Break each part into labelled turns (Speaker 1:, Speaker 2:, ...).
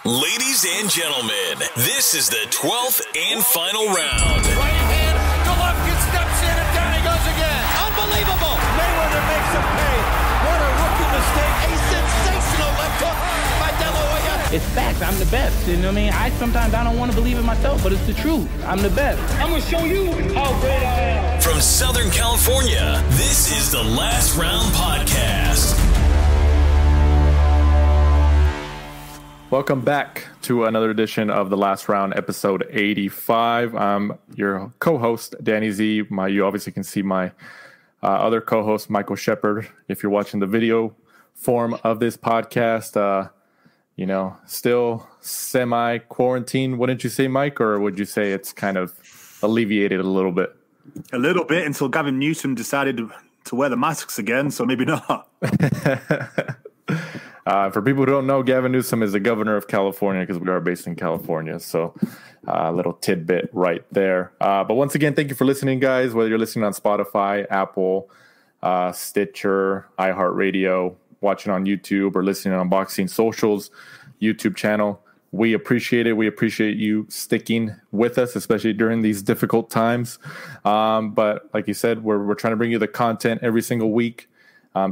Speaker 1: Ladies and gentlemen, this is the 12th and final round.
Speaker 2: Right hand, Golovkin steps in and down he goes again. Unbelievable. Mayweather makes him pay. What a rookie mistake. A sensational left hook by De La Hoya.
Speaker 3: It's facts. I'm the best. You know what I mean? Sometimes I don't want to believe it myself, but it's the truth. I'm the best. I'm going to show you how great I am.
Speaker 1: From Southern California, this is the Last Round Podcast.
Speaker 4: Welcome back to another edition of The Last Round, episode 85. I'm your co-host, Danny Z. You obviously can see my other co-host, Michael Shepard. If you're watching the video form of this podcast, still semi-quarantine, wouldn't you say, Mike? Or would you say it's kind of alleviated a little bit?
Speaker 5: A little bit until Gavin Newsom decided to wear the masks again, so maybe not.
Speaker 4: For people who don't know, Gavin Newsom is the governor of California because we are based in California. So a little tidbit right there. But once again, thank you for listening, guys, whether you're listening on Spotify, Apple, Stitcher, iHeartRadio, watching on YouTube, or listening on Boxing Social's YouTube channel. We appreciate it. We appreciate you sticking with us, especially during these difficult times. But like you said, we're trying to bring you the content every single week.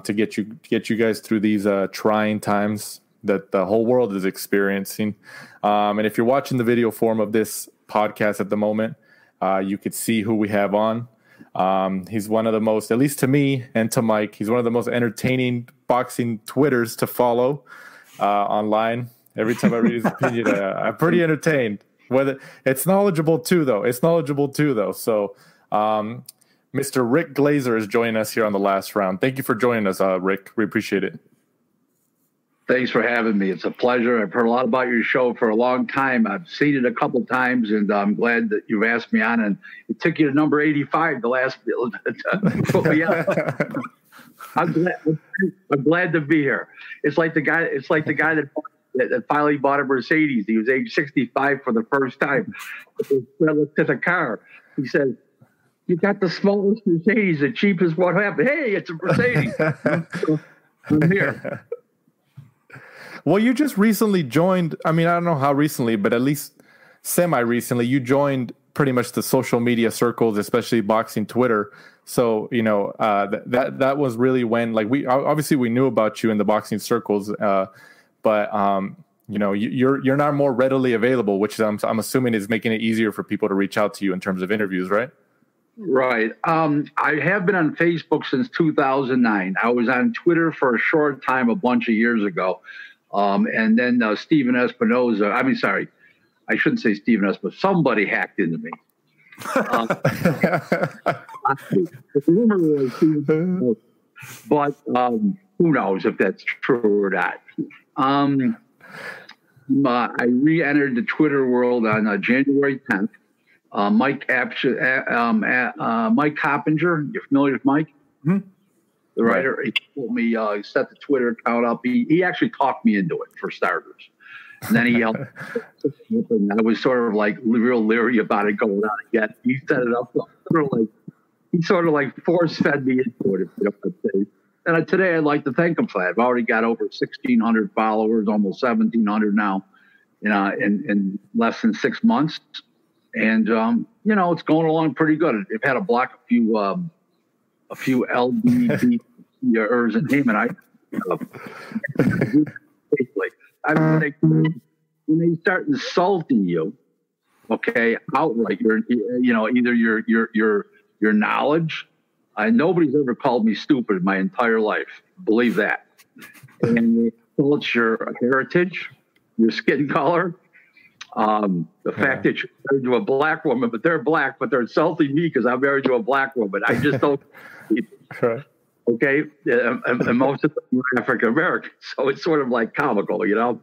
Speaker 4: To get you guys through these trying times that the whole world is experiencing. And if you're watching the video form of this podcast at the moment, you could see who we have on. He's one of the most, at least to me and to Mike, he's one of the most entertaining boxing Twitters to follow online. Every time I read his opinion, I'm pretty entertained. Whether it's knowledgeable too, though. So, Mr. Rick Glaser is joining us here on The Last Round. Thank you for joining us, Rick. We appreciate it.
Speaker 6: Thanks for having me. It's a pleasure. I've heard a lot about your show for a long time. I've seen it a couple times, and I'm glad that you've asked me on. And it took you to number 85 the last put me up. I'm glad to be here. It's like the guy that finally bought a Mercedes. He was age 65 for the first time. Relative to the car, he said, "You got the smallest Mercedes, the cheapest one happened. Hey, it's a Mercedes." I'm here.
Speaker 4: Well, you just recently joined. I mean, I don't know how recently, but at least semi-recently, you joined pretty much the social media circles, especially boxing Twitter. So, that was really when, like, we knew about you in the boxing circles, but you're now more readily available, which I'm assuming is making it easier for people to reach out to you in terms of interviews, right?
Speaker 6: Right. I have been on Facebook since 2009. I was on Twitter for a short time a bunch of years ago. And then Stephen Espinoza, I shouldn't say Stephen Espinoza, somebody hacked into me. But who knows if that's true or not. I re-entered the Twitter world on January 10th. Mike Coppinger, you're familiar with Mike?
Speaker 5: Mm-hmm.
Speaker 6: The writer, he told me he set the Twitter account up. He actually talked me into it, for starters. And then he helped. And I was sort of like real leery about it going on again. He set it up. He sort of like force-fed me into it, if you know what I'm saying. And today I'd like to thank him for that. I've already got over 1,600 followers, almost 1,700 now, in less than 6 months. And, it's going along pretty good. I've had to block a few LDBers and Haymon. When they start insulting you, okay, outright, either your knowledge. Nobody's ever called me stupid in my entire life. Believe that. And it's your heritage, your skin color. The fact that you're married to a black woman, but they're black, but they're insulting me because I'm married to a black woman. I just don't. Okay, and most of them are African American, so it's sort of like comical, Anybody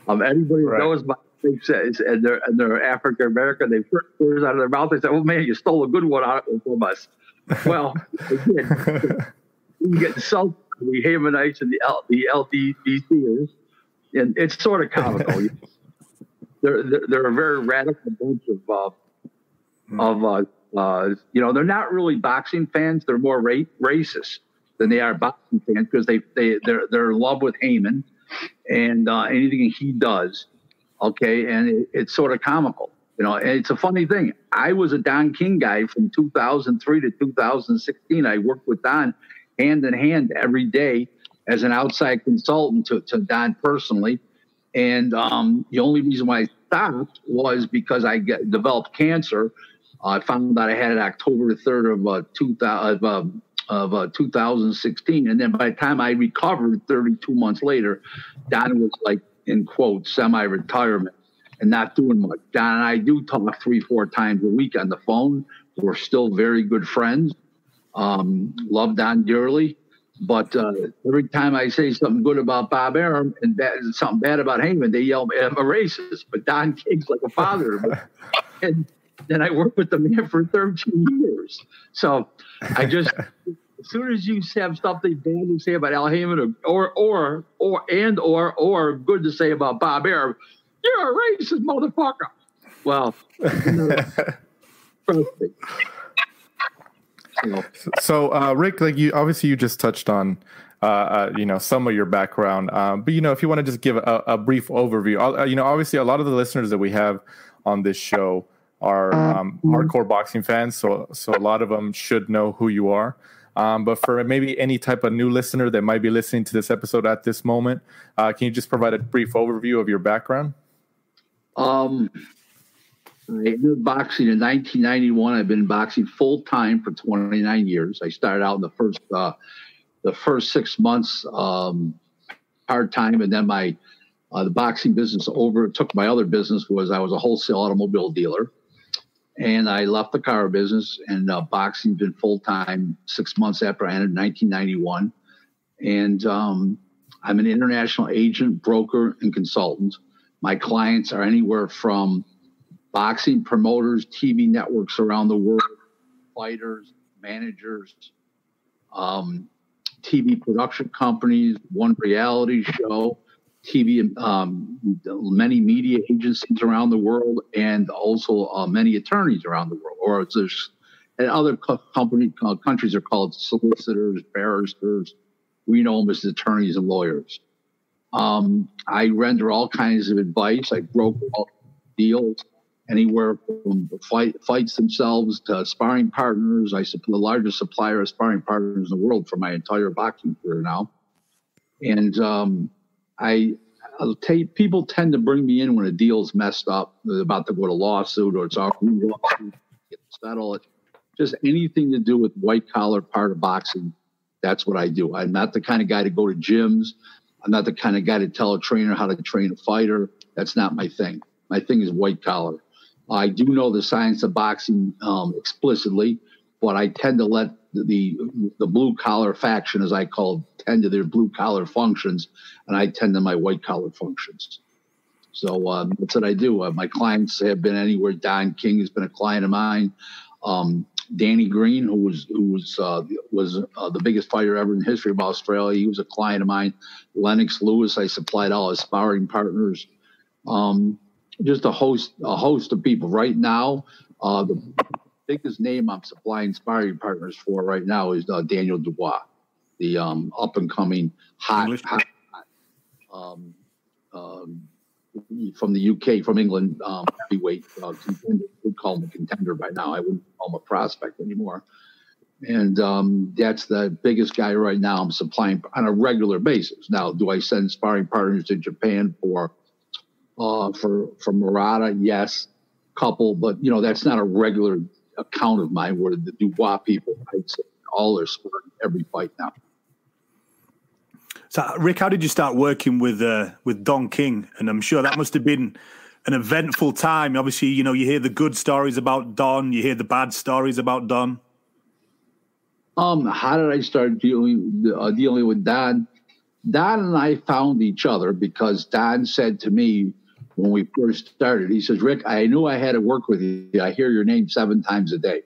Speaker 6: who knows my face and they're African American, they put words out of their mouth. They say, "Oh man, you stole a good one out from us." Well, they did. You get insulted by the Haymonites and the LDBCers, and it's sort of comical. They're a very radical bunch they're not really boxing fans. They're more racist than they are boxing fans because they're in love with Haymon and anything he does. Okay, and it's sort of comical. You know, and it's a funny thing. I was a Don King guy from 2003 to 2016. I worked with Don hand in hand every day as an outside consultant to Don personally. And the only reason why I stopped was because I developed cancer. I found out I had it October 3rd of 2016. And then by the time I recovered 32 months later, Don was like, in quotes, semi-retirement and not doing much. Don and I do talk 3-4 times a week on the phone. We're still very good friends. Love Don dearly. But every time I say something good about Bob Arum and something bad about Haymon, they yell I'm a racist. But Don King's like a father. And then I worked with the man for 13 years. So I just, as soon as you have something bad to say about Al Haymon or good to say about Bob Arum, you're a racist motherfucker. Well,
Speaker 4: So, Rick, like you just touched on, some of your background. But if you want to just give a brief overview, obviously a lot of the listeners that we have on this show are hardcore boxing fans, so a lot of them should know who you are. But for maybe any type of new listener that might be listening to this episode at this moment, can you just provide a brief overview of your background?
Speaker 6: I entered boxing in 1991. I've been boxing full time for 29 years. I started out in the first 6 months part time, and then the boxing business took my other business was I was a wholesale automobile dealer, and I left the car business and boxing been full time 6 months after I entered 1991, and I'm an international agent, broker, and consultant. My clients are anywhere from boxing promoters, TV networks around the world, fighters, managers, TV production companies, one reality show, TV, many media agencies around the world, and also many attorneys around the world. And other countries are called solicitors, barristers. We know them as attorneys and lawyers. I render all kinds of advice. I broker all deals. Anywhere from the fights themselves to sparring partners. I'm the largest supplier of sparring partners in the world for my entire boxing career now. And I'll tell you, people tend to bring me in when a deal's messed up, they're about to go to lawsuit or it's already lawsuit, get settled. Just anything to do with white collar part of boxing. That's what I do. I'm not the kind of guy to go to gyms. I'm not the kind of guy to tell a trainer how to train a fighter. That's not my thing. My thing is white collar. I do know the science of boxing explicitly, but I tend to let the blue collar faction, as I call it, tend to their blue collar functions, and I tend to my white collar functions. So that's what I do. My clients have been anywhere. Don King has been a client of mine. Danny Green, who was the biggest fighter ever in the history of Australia, he was a client of mine. Lennox Lewis, I supplied all his sparring partners. Just a host of people. Right now, the biggest name I'm supplying sparring partners for right now is Daniel Dubois, the up and coming hot from the UK, from England, heavyweight contender. We'd call him a contender by now. I wouldn't call him a prospect anymore. And that's the biggest guy right now I'm supplying on a regular basis. Now, do I send sparring partners to Japan for Murata? Yes, couple, but that's not a regular account of mine. Where the Dubois people, I'd say all their sport every fight now.
Speaker 5: So, Rick, how did you start working with Don King? And I'm sure that must have been an eventful time. Obviously, you hear the good stories about Don, you hear the bad stories about Don.
Speaker 6: How did I start dealing with Don? Don and I found each other because Don said to me when we first started, he says, "Rick, I knew I had to work with you. I hear your name 7 times a day."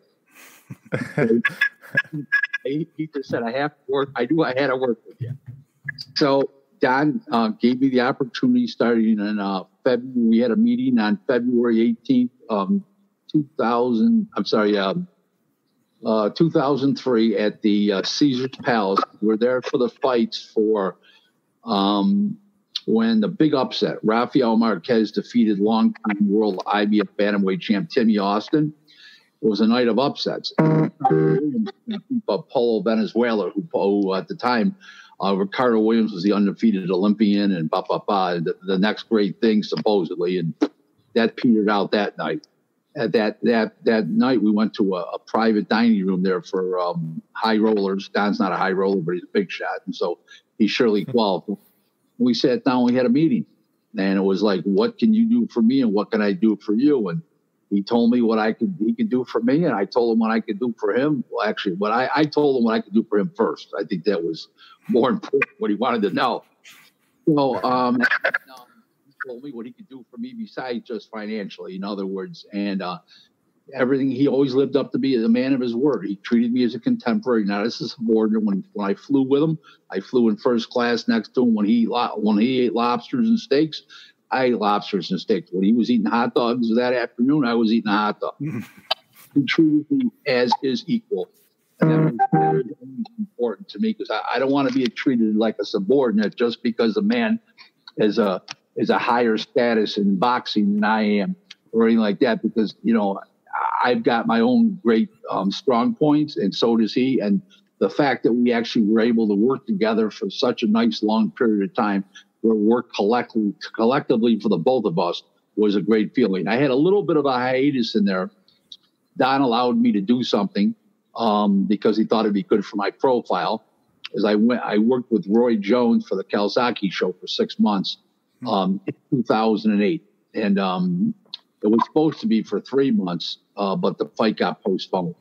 Speaker 6: He just said, "I have to work. I knew I had to work with you." So Don gave me the opportunity starting in February. We had a meeting on February 18th, 2003 at the Caesar's Palace. We were there for the fights for when the big upset, Rafael Marquez defeated longtime world IBF bantamweight champ Timmy Austin. It was a night of upsets. Paulo Venezuela, who at the time, Ricardo Williams was the undefeated Olympian, and the next great thing supposedly, and that petered out that night. At that night, we went to a private dining room there for high rollers. Don's not a high roller, but he's a big shot, and so he surely qualified. We sat down, we had a meeting, and it was like, what can you do for me, and what can I do for you? And he told me what he could do for me, and I told him what I could do for him. Well, actually, I told him what I could do for him first. I think that was more important, what he wanted to know. So he told me what he could do for me besides just financially, in other words, and everything. He always lived up to be a man of his word. He treated me as a contemporary, not as a subordinate. When I flew with him, I flew in first class next to him. When he ate lobsters and steaks, I ate lobsters and steaks. When he was eating hot dogs that afternoon, I was eating a hot dog. He treated me as his equal. And that was very, very important to me, because I don't want to be treated like a subordinate just because a man is a higher status in boxing than I am, or anything like that, because, I've got my own great strong points, and so does he. And the fact that we actually were able to work together for such a nice long period of time, where we worked collectively for the both of us, was a great feeling. I had a little bit of a hiatus in there. Don allowed me to do something because he thought it'd be good for my profile. As I worked with Roy Jones for the Kawasaki show for 6 months in 2008. And it was supposed to be for 3 months, but the fight got postponed.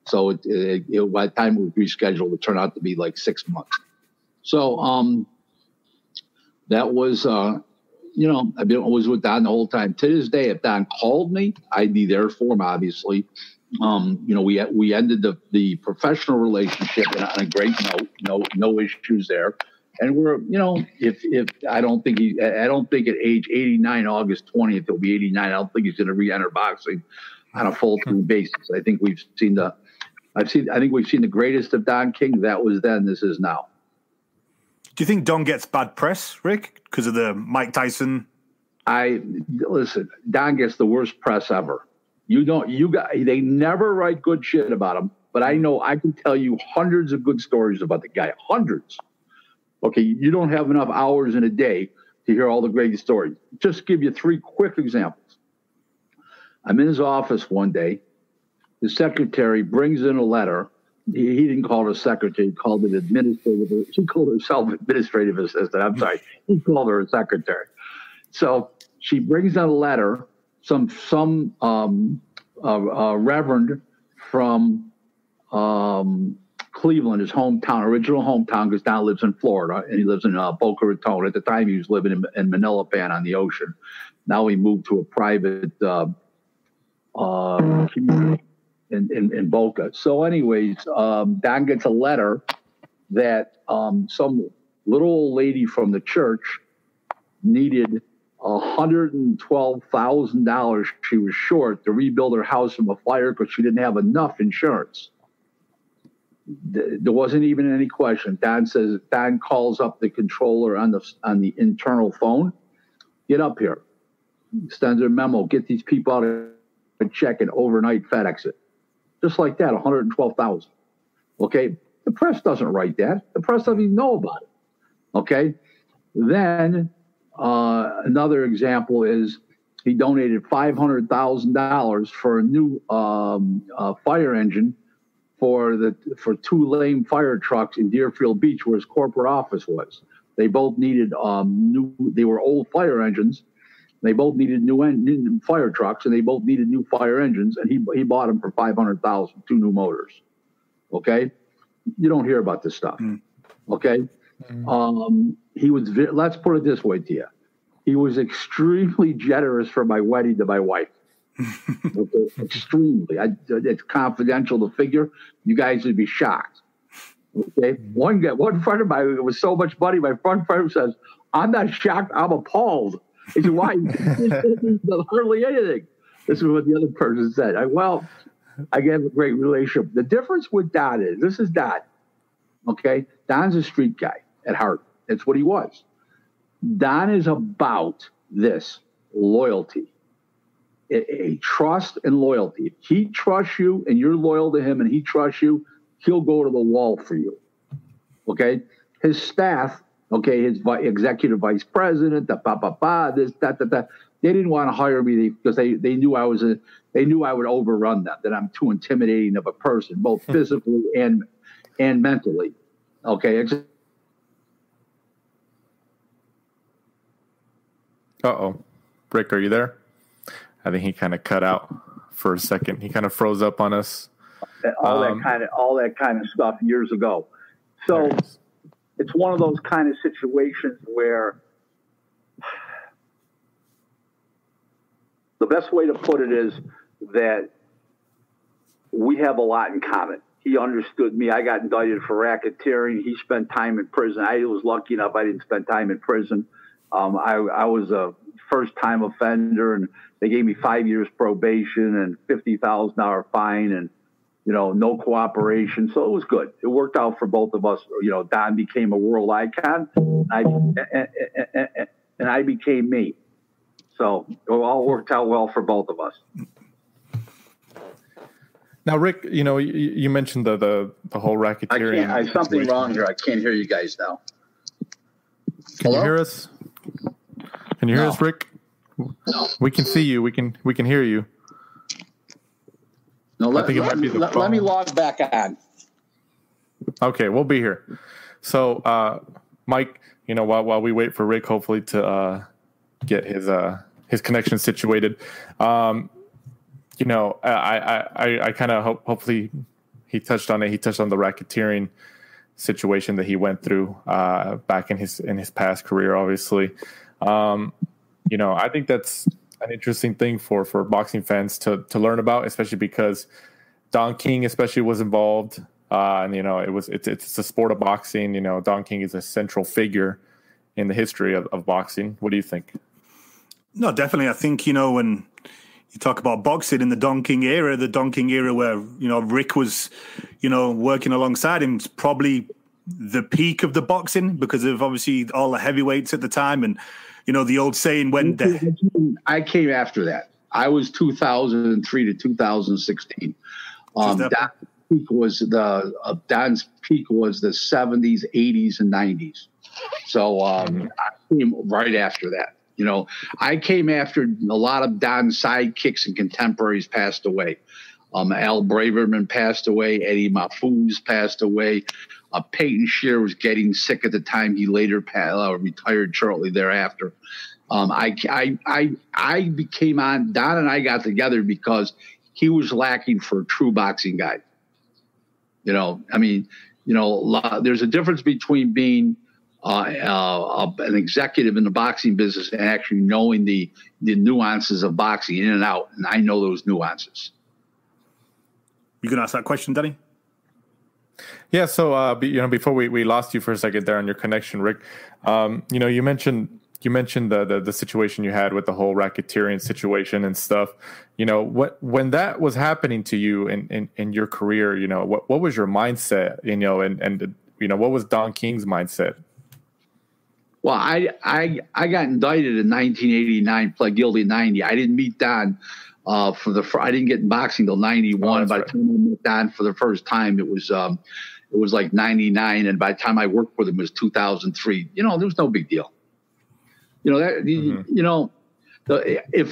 Speaker 6: So by the time it was rescheduled, it turned out to be like 6 months. So that was, I was with Don the whole time. To this day, if Don called me, I'd be there for him, obviously. We ended the professional relationship on a great note, no issues there. And we're, if I don't think at age 89, August 20th, he'll be 89. I don't think he's going to re-enter boxing on a full-time basis. I think we've seen the greatest of Don King. That was then. This is now.
Speaker 5: Do you think Don gets bad press, Rick, because of the Mike Tyson?
Speaker 6: Listen, Don gets the worst press ever. They never write good shit about him, but I can tell you hundreds of good stories about the guy. Hundreds. Okay, you don't have enough hours in a day to hear all the great stories. Just give you 3 quick examples. I'm in his office one day. The secretary brings in a letter. He didn't call her a secretary. He called it administrative. She called herself administrative assistant. I'm sorry. He called her a secretary. So she brings in a letter. Some reverend from Cleveland, his hometown, original hometown, because Don lives in Florida, and he lives in Boca Raton. At the time, he was living in Manilapan on the ocean. Now he moved to a private community in Boca. So anyways, Don gets a letter that some little old lady from the church needed $112,000 she was short to rebuild her house from a fire because she didn't have enough insurance. There wasn't even any question. Don calls up the controller on the internal phone. Get up here. Sends her a memo. Get these people out of a check and overnight FedEx it. Just like that, $112,000. Okay? The press doesn't write that. The press doesn't even know about it. Okay? Then another example is he donated $500,000 for a new fire engine for 2 lame fire trucks in Deerfield Beach, where his corporate office was. They both needed they were old fire engines. They both needed new fire trucks, and they both needed new fire engines, and he bought them for $500,000, 2 new motors. Okay? You don't hear about this stuff. Okay? He was, let's put it this way to you. He was extremely generous for my wedding to my wife. Okay? Extremely. It's confidential, the figure. You guys would be shocked. Okay? One friend of mine, it was so much money, my friend says, I'm not shocked, I'm appalled. He said, why? Hardly anything. This is what the other person said. I have a great relationship. The difference with Don is, this is Don. Okay? Don's a street guy at heart. That's what he was. Don is about this loyalty, a trust and loyalty. If he trusts you and you're loyal to him and he trusts you, he'll go to the wall for you. Okay? His staff, okay, his executive vice president, this, that. They didn't want to hire me because they knew they knew I would overrun them, that I'm too intimidating of a person, both physically and mentally. Okay.
Speaker 4: Uh-oh. Rick, are you there? I think he kind of cut out for a second. He kind of froze up on us.
Speaker 6: All that kind of stuff years ago. So it's one of those kind of situations where the best way to put it is that we have a lot in common. He understood me. I got indicted for racketeering. He spent time in prison. I was lucky enough I didn't spend time in prison. I was a first-time offender, and they gave me 5 years probation and $50,000 fine and, no cooperation. So it was good. It worked out for both of us. Don became a world icon, and I became me. So it all worked out well for both of us.
Speaker 4: Now, Rick, you mentioned the whole racketeering.
Speaker 6: I have something wrong here. I can't hear you guys now.
Speaker 4: Can you hear us? Can you hear us, Rick?
Speaker 6: No.
Speaker 4: We can see you. We can hear you.
Speaker 6: No, let me log back on.
Speaker 4: Okay, we'll be here. So, Mike, while we wait for Rick, hopefully to get his connection situated, I kind of hopefully he touched on it. He touched on the racketeering situation that he went through back in his past career. Obviously, I think that's an interesting thing for boxing fans to learn about, especially because Don King especially was involved. And it's a sport of boxing. Don King is a central figure in the history of boxing. What do you think?
Speaker 5: No, definitely. I think, when you talk about boxing in the Don King era where, Rick was, working alongside him, is probably the peak of the boxing because of obviously all the heavyweights at the time. And, the old saying when
Speaker 6: I came after that. I was 2003 to 2016. Don's peak was the 70s, 80s, and 90s. So I came right after that. I came after a lot of Don's sidekicks and contemporaries passed away. Al Braverman passed away. Eddie Mahfouz passed away. Peyton Shear was getting sick at the time. He later retired shortly thereafter. I became on. Don and I got together because he was lacking for a true boxing guy. There's a difference between being an executive in the boxing business and actually knowing the nuances of boxing in and out. And I know those nuances.
Speaker 5: You can ask that question, Danny?
Speaker 4: Yeah. So, before we lost you for a second there on your connection, Rick, you mentioned the situation you had with the whole racketeering situation and stuff. When that was happening to you in your career, what was your mindset, and what was Don King's mindset?
Speaker 6: Well, I got indicted in 1989, pled guilty in 90. I didn't meet Don I didn't get in boxing till 91. By the time I met Don for the first time, it was like 99, and by the time I worked with him, it was 2003. There was no big deal. If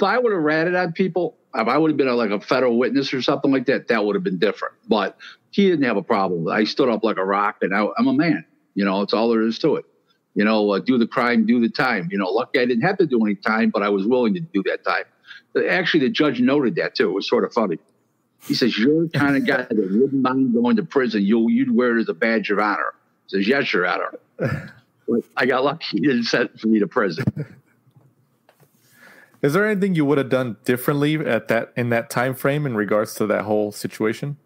Speaker 6: I would have ratted on people, if I would have been like a federal witness or something like that, that would have been different. But he didn't have a problem with it. I stood up like a rock, and I'm a man. It's all there is to it. Do the crime, do the time. Lucky I didn't have to do any time, but I was willing to do that time. Actually, the judge noted that too. It was sort of funny. He says, "You're the kind of guy that wouldn't mind going to prison. You'd wear it as a badge of honor." He says, "Yes, Your Honor." But I got lucky. He didn't send me to prison.
Speaker 4: Is there anything you would have done differently in that time frame in regards to that whole situation?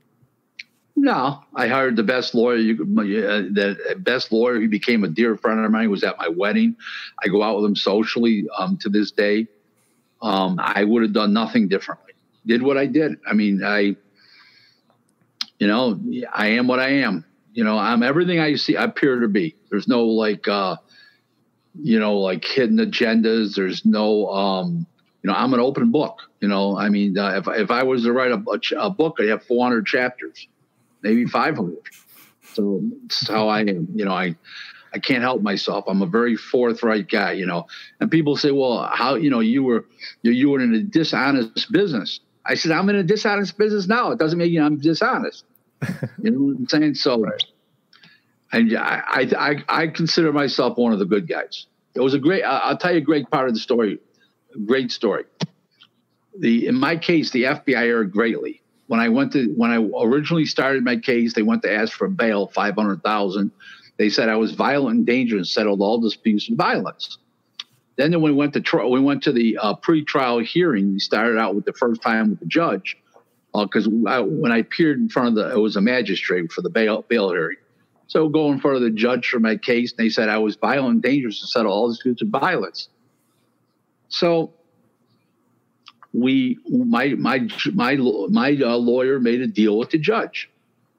Speaker 6: No, I hired the best lawyer. The best lawyer. He became a dear friend of mine. He was at my wedding. I go out with him socially to this day. I would have done nothing differently. Did what I did. I mean, I am what I am. I'm everything I appear to be. There's no like hidden agendas. There's no, I'm an open book. I mean, if I was to write a book, I'd have 400 chapters, maybe 500. So that's how I am. I can't help myself. I'm a very forthright guy, and people say, well, how, you were in a dishonest business. I said, I'm in a dishonest business now. It doesn't mean I'm dishonest. You know what I'm saying? So, right. And I consider myself one of the good guys. It was I'll tell you a great part of the story. Great story. In my case, the FBI erred greatly. When I originally started my case, they went to ask for bail, $500,000. They said I was violent and dangerous, settled all disputes with violence. Then when we went to the pre-trial hearing. We started out with the first time with the judge, because when I appeared in front of it was a magistrate for the bail hearing. So go in front of the judge for my case, and they said I was violent and dangerous to settle all disputes with violence. So my lawyer made a deal with the judge.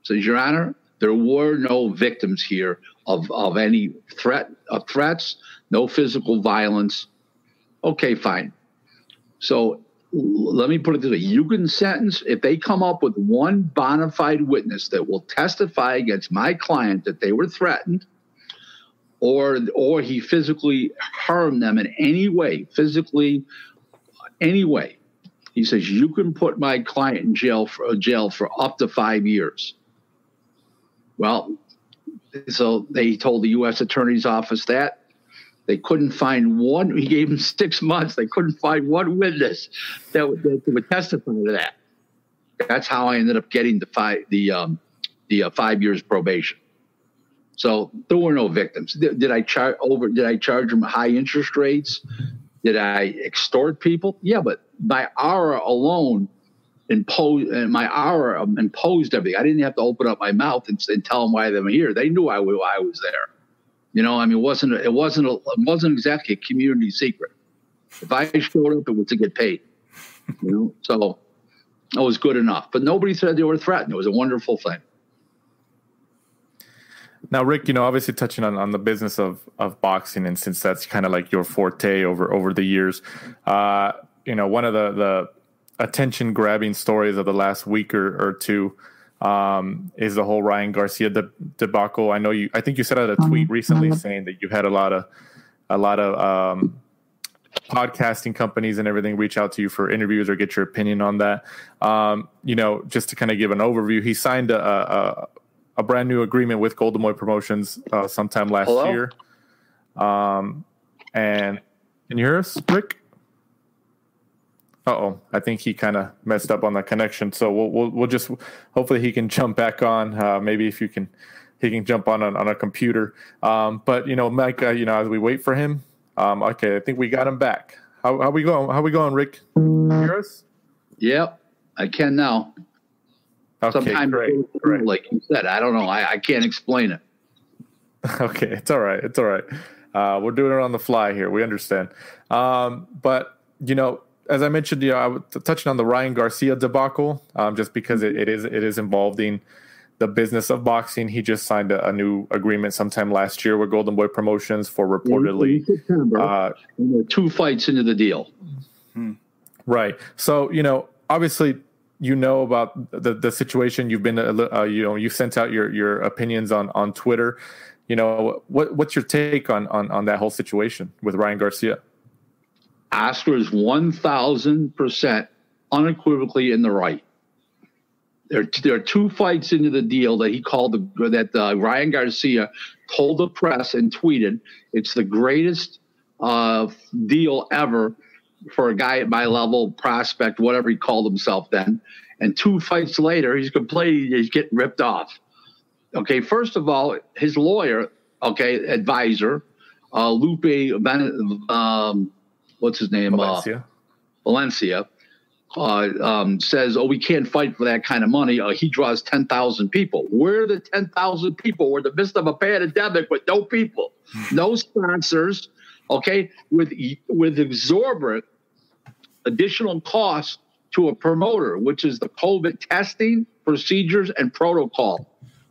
Speaker 6: Says, Your Honor, there were no victims here of any threats, no physical violence. Okay, fine. So let me put it this way. You can sentence, if they come up with one bona fide witness that will testify against my client that they were threatened or he physically harmed them in any way, he says, you can put my client in jail for up to 5 years. Well, so they told the U.S. Attorney's Office that. They couldn't find one. He gave them 6 months. They couldn't find one witness that would testify to that. That's how I ended up getting the 5 years probation. So there were no victims. Did I charge them high interest rates? Did I extort people? Yeah, but my aura alone imposed everything. I didn't have to open up my mouth and tell them why they were here. They knew I was there. I mean, it wasn't exactly a community secret. If I showed up, it was to get paid. So it was good enough. But nobody said they were threatened. It was a wonderful thing.
Speaker 4: Now, Rick, obviously touching on the business of boxing, and since that's kind of like your forte over the years, one of the attention-grabbing stories of the last week or two is the whole Ryan Garcia debacle. I think you said out a tweet recently saying that you had a lot of podcasting companies and everything reach out to you for interviews or get your opinion on that. Just to kind of give an overview, he signed a brand new agreement with Golden Boy Promotions sometime last year. And can you hear us, Rick? I think he kind of messed up on the connection. So we'll just hopefully he can jump back on. Maybe if he can jump on a computer. But Mike, as we wait for him, okay, I think we got him back. How we going? How we going, Rick? Can you hear us? Yep,
Speaker 6: I can now.
Speaker 4: Okay,
Speaker 6: sometimes
Speaker 4: great.
Speaker 6: Like you said, I don't know. I can't explain it.
Speaker 4: Okay, it's all right. We're doing it on the fly here. We understand. But as I mentioned, I was touching on the Ryan Garcia debacle, just because it is involving the business of boxing. He just signed a new agreement sometime last year with Golden Boy Promotions for reportedly
Speaker 6: in September, 2 fights into the deal.
Speaker 4: Right. So obviously about the situation. You've been you sent out your opinions on Twitter. What's your take on that whole situation with Ryan Garcia?
Speaker 6: Oscar is 1,000% unequivocally in the right. There are 2 fights into the deal that he called Ryan Garcia told the press and tweeted, it's the greatest deal ever for a guy at my level, prospect, whatever he called himself then. And 2 fights later, he's getting ripped off. Okay, first of all, his lawyer, advisor, Lupe what's his name? Valencia says, we can't fight for that kind of money. He draws 10,000 people. Where are the 10,000 people? We're in the midst of a pandemic with no people, no sponsors, with exorbitant additional costs to a promoter, which is the COVID testing, procedures, and protocol,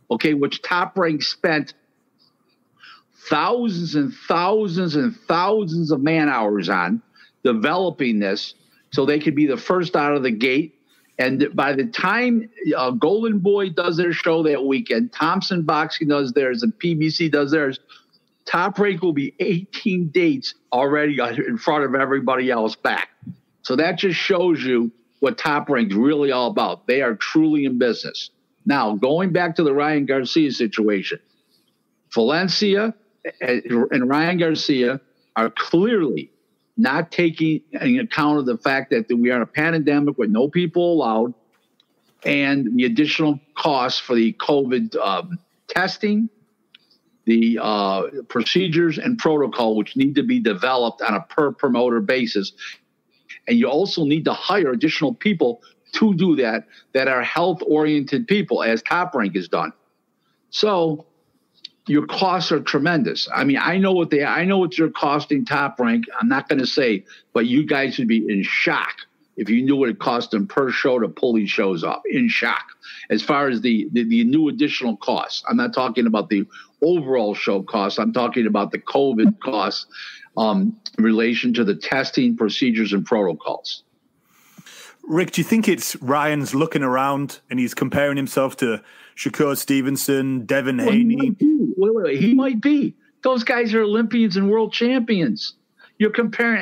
Speaker 6: which Top Rank spent thousands and thousands and thousands of man hours on developing this so they could be the first out of the gate. And by the time Golden Boy does their show that weekend, Thompson Boxing does theirs, and PBC does theirs, Top Rank will be 18 dates already in front of everybody else back. So that just shows you what Top Rank's really all about. They are truly in business. Now, going back to the Ryan Garcia situation, Valencia and Ryan Garcia are clearly not taking into account of the fact that we are in a pandemic with no people allowed and the additional costs for the COVID testing, the procedures and protocol, which need to be developed on a per promoter basis. And you also need to hire additional people to do that are health-oriented people, as Top Rank has done. So your costs are tremendous. I mean, I know what you're costing Top Rank. I'm not going to say, but you guys would be in shock if you knew what it cost them per show to pull these shows off. In shock. As far as the new additional costs, I'm not talking about the overall show costs. I'm talking about the COVID costs in relation to the testing procedures and protocols.
Speaker 5: Rick, do you think it's Ryan's looking around and he's comparing himself to Shakur Stevenson, Devin Haney?
Speaker 6: Wait, he might be. Those guys are Olympians and world champions. You're comparing,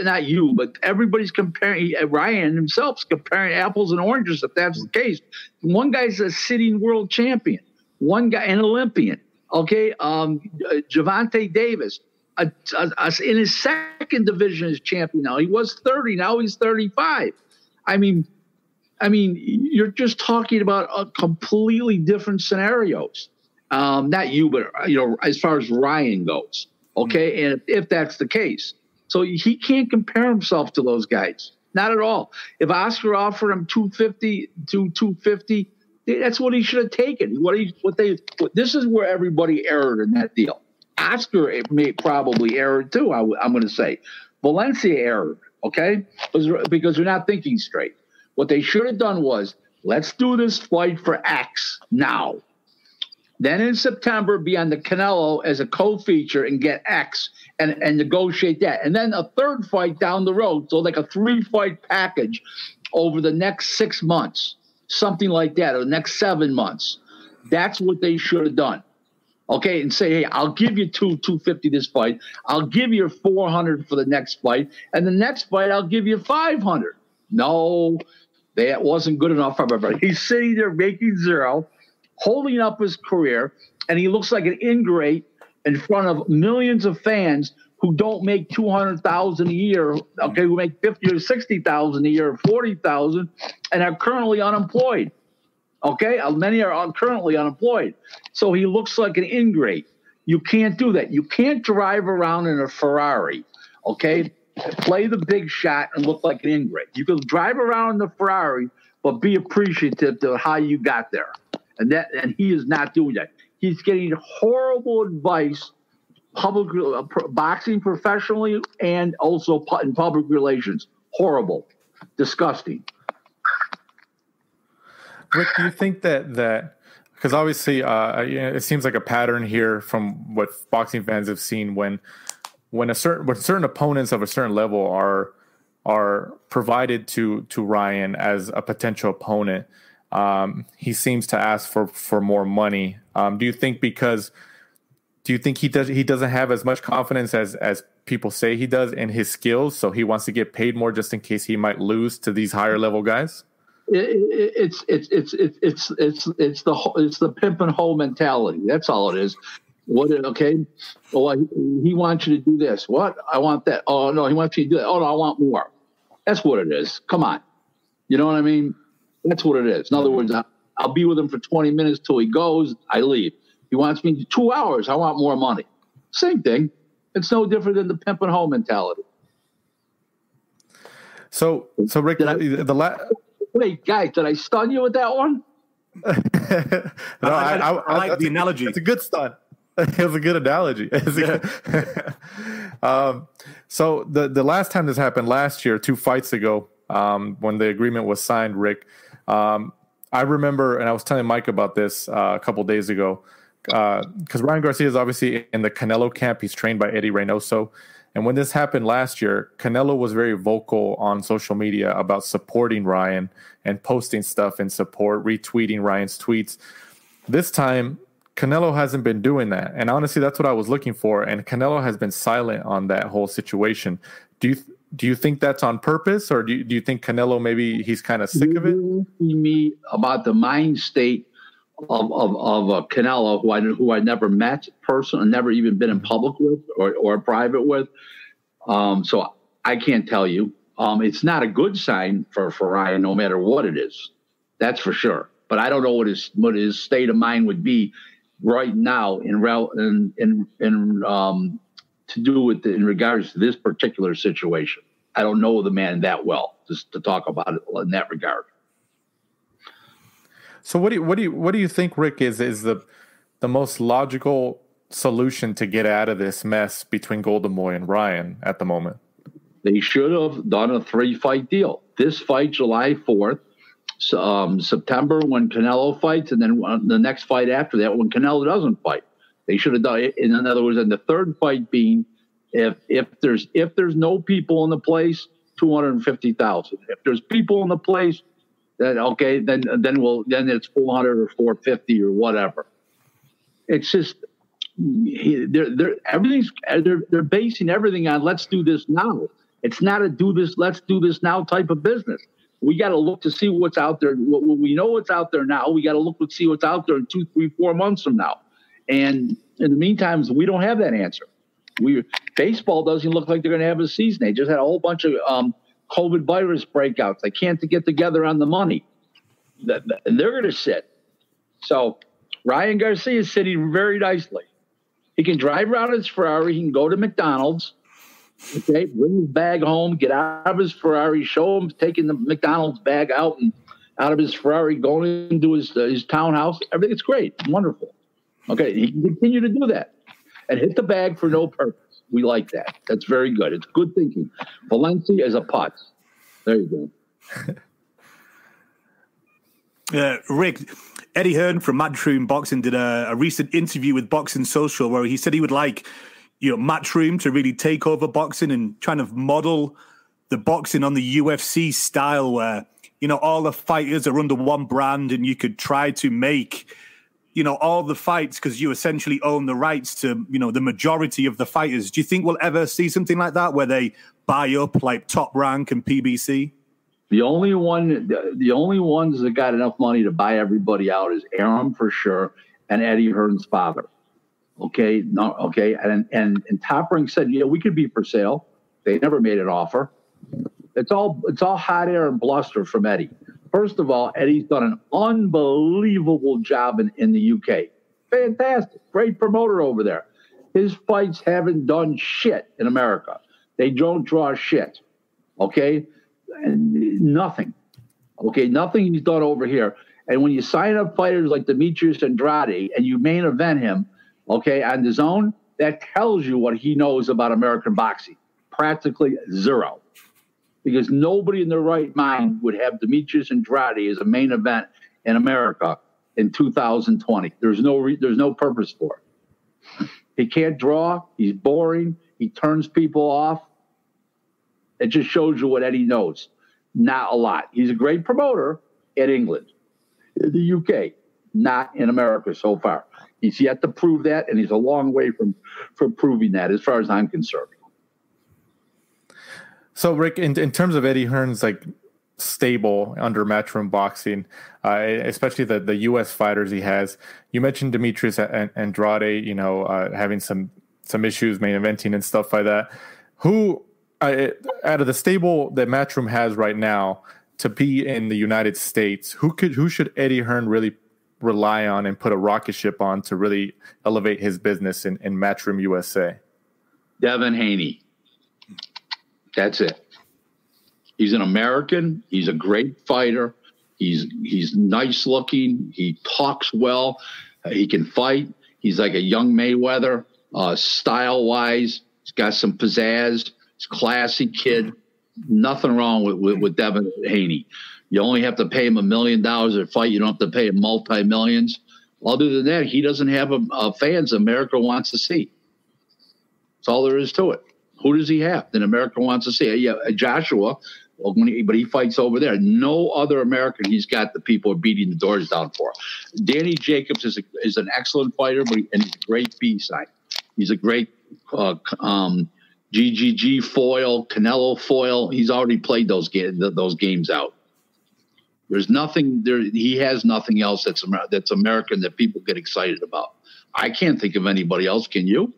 Speaker 6: not you, but everybody's comparing, Ryan himself's comparing apples and oranges, if that's the case. One guy's a sitting world champion. One guy, an Olympian. Okay, Gervonta Davis, in his second division is champion now. He was 30, now he's 35. I mean, you're just talking about completely different scenarios. Not you, but as far as Ryan goes, okay. And if that's the case, so he can't compare himself to those guys, not at all. If Oscar offered him 250 to 250, that's what he should have taken. This is where everybody erred in that deal. Oscar may probably erred too. I'm going to say Valencia erred. Okay, because they're not thinking straight. What they should have done was, let's do this fight for X now. Then in September, be on the Canelo as a co-feature and get X and negotiate that. And then a third fight down the road, so like a 3-fight package over the next 6 months, something like that, or the next 7 months. That's what they should have done. Okay, and say, hey, I'll give you 250 this fight. I'll give you 400 for the next fight. And the next fight, I'll give you 500. No, that wasn't good enough for everybody. He's sitting there making zero, holding up his career, and he looks like an ingrate in front of millions of fans who don't make $200,000 a year, okay, who make $50,000 or $60,000 a year, or $40,000, and are currently unemployed. Okay, many are currently unemployed. So he looks like an ingrate. You can't do that. You can't drive around in a Ferrari, okay, play the big shot and look like an ingrate. You can drive around in the Ferrari, but be appreciative to how you got there. And he is not doing that. He's getting horrible advice, boxing professionally and also in public relations. Horrible, disgusting.
Speaker 4: Rick, do you think that because obviously it seems like a pattern here from what boxing fans have seen when certain opponents of a certain level are provided to Ryan as a potential opponent, he seems to ask for more money. Do you think he doesn't have as much confidence as people say he does in his skills, so he wants to get paid more just in case he might lose to these higher level guys?
Speaker 6: It's the pimp and hoe mentality. That's all it is. Okay? Oh, he wants you to do this. What? I want that. Oh no, he wants you to do that. Oh no, I want more. That's what it is. Come on. You know what I mean? That's what it is. In other words, I'll be with him for 20 minutes till he goes. I leave. He wants me 2 hours. I want more money. Same thing. It's no different than the pimp and hoe mentality.
Speaker 4: So Rick,
Speaker 6: wait, guys, did I stun you with that one?
Speaker 4: No, I
Speaker 5: like the analogy.
Speaker 4: It's a good stun. It was a good analogy. So the last time this happened last year, 2 fights ago, when the agreement was signed, Rick, I remember, and I was telling Mike about this a couple days ago, because Ryan Garcia is obviously in the Canelo camp. He's trained by Eddie Reynoso. And when this happened last year, Canelo was very vocal on social media about supporting Ryan and posting stuff in support, retweeting Ryan's tweets. This time, Canelo hasn't been doing that. And honestly, that's what I was looking for. And Canelo has been silent on that whole situation. Do you think that's on purpose, or do you think Canelo, maybe he's kind of sick of it?
Speaker 6: Me about the mind state of Canelo, who I never met personally, never even been in public with or private with. So I can't tell you. It's not a good sign for Ryan, no matter what it is. That's for sure. But I don't know what his state of mind would be right now in regards to this particular situation. I don't know the man that well just to talk about it in that regard.
Speaker 4: So what do you think, Rick, is the most logical solution to get out of this mess between Golden Boy and Ryan at the moment?
Speaker 6: They should have done a 3-fight deal. This fight, July 4th, September when Canelo fights, and then the next fight after that when Canelo doesn't fight. They should have done it. In other words, and the third fight being if there's no people in the place, 250,000. If there's people in the place, then okay, then it's 400 or 450 or whatever. It's just they're basing everything on let's do this now. It's not a let's do this now type of business. We got to look to see what's out there. We know what's out there now. We got to look to see what's out there in 2, 3, 4 months from now. And in the meantime, we don't have that answer. Baseball doesn't look like they're going to have a season. They just had a whole bunch of COVID virus breakouts. They can't get together on the money. They're going to sit. So Ryan Garcia is sitting very nicely. He can drive around his Ferrari. He can go to McDonald's. Okay, bring his bag home, get out of his Ferrari, show him taking the McDonald's bag out of his Ferrari, going into his townhouse. Everything's great, wonderful. Okay, he can continue to do that and hit the bag for no purpose. We like that. That's very good. It's good thinking. Valencia is a putz. There you
Speaker 5: go. Rick, Eddie Hearn from Matchroom Boxing did a recent interview with Boxing Social where he said he would like Matchroom to really take over boxing and trying to model the boxing on the UFC style where, all the fighters are under one brand and you could try to make, all the fights because you essentially own the rights to, the majority of the fighters. Do you think we'll ever see something like that where they buy up like Top Rank and PBC?
Speaker 6: The only ones that got enough money to buy everybody out is Arum for sure and Eddie Hearn's father. Okay, no, okay, and Top Rank said, we could be for sale. They never made an offer. It's all hot air and bluster from Eddie. First of all, Eddie's done an unbelievable job in the UK. Fantastic, great promoter over there. His fights haven't done shit in America. They don't draw shit. Okay, and nothing. Okay, nothing he's done over here. And when you sign up fighters like Demetrius Andrade and you main event him, okay, on his own, that tells you what he knows about American boxing. Practically zero. Because nobody in their right mind would have Demetrius Andrade as a main event in America in 2020. There's no purpose for it. He can't draw. He's boring. He turns people off. It just shows you what Eddie knows. Not a lot. He's a great promoter in England. In the UK, not in America so far. He's yet to prove that, and he's a long way from proving that, as far as I'm concerned.
Speaker 4: So, Rick, in terms of Eddie Hearn's stable under Matchroom Boxing, especially the U.S. fighters he has, you mentioned Demetrius Andrade, having some issues main eventing and stuff like that. Who out of the stable that Matchroom has right now to be in the United States, who should Eddie Hearn really rely on and put a rocket ship on to really elevate his business in Matchroom USA?
Speaker 6: Devin Haney. That's it. He's an American. He's a great fighter. He's nice looking. He talks well. He can fight. He's like a young Mayweather, style wise. He's got some pizzazz. He's a classy kid. Nothing wrong with Devin Haney. You only have to pay him $1 million a fight. You don't have to pay him multi-millions. Other than that, he doesn't have fans America wants to see. That's all there is to it. Who does he have that America wants to see? Yeah, Joshua, but he fights over there. No other American he's got that people are beating the doors down for. Danny Jacobs is an excellent fighter, and he's a great B-side. He's a great GGG foil, Canelo foil. He's already played those games out. There's nothing there. He has nothing else that's American that people get excited about. I can't think of anybody else. Can you?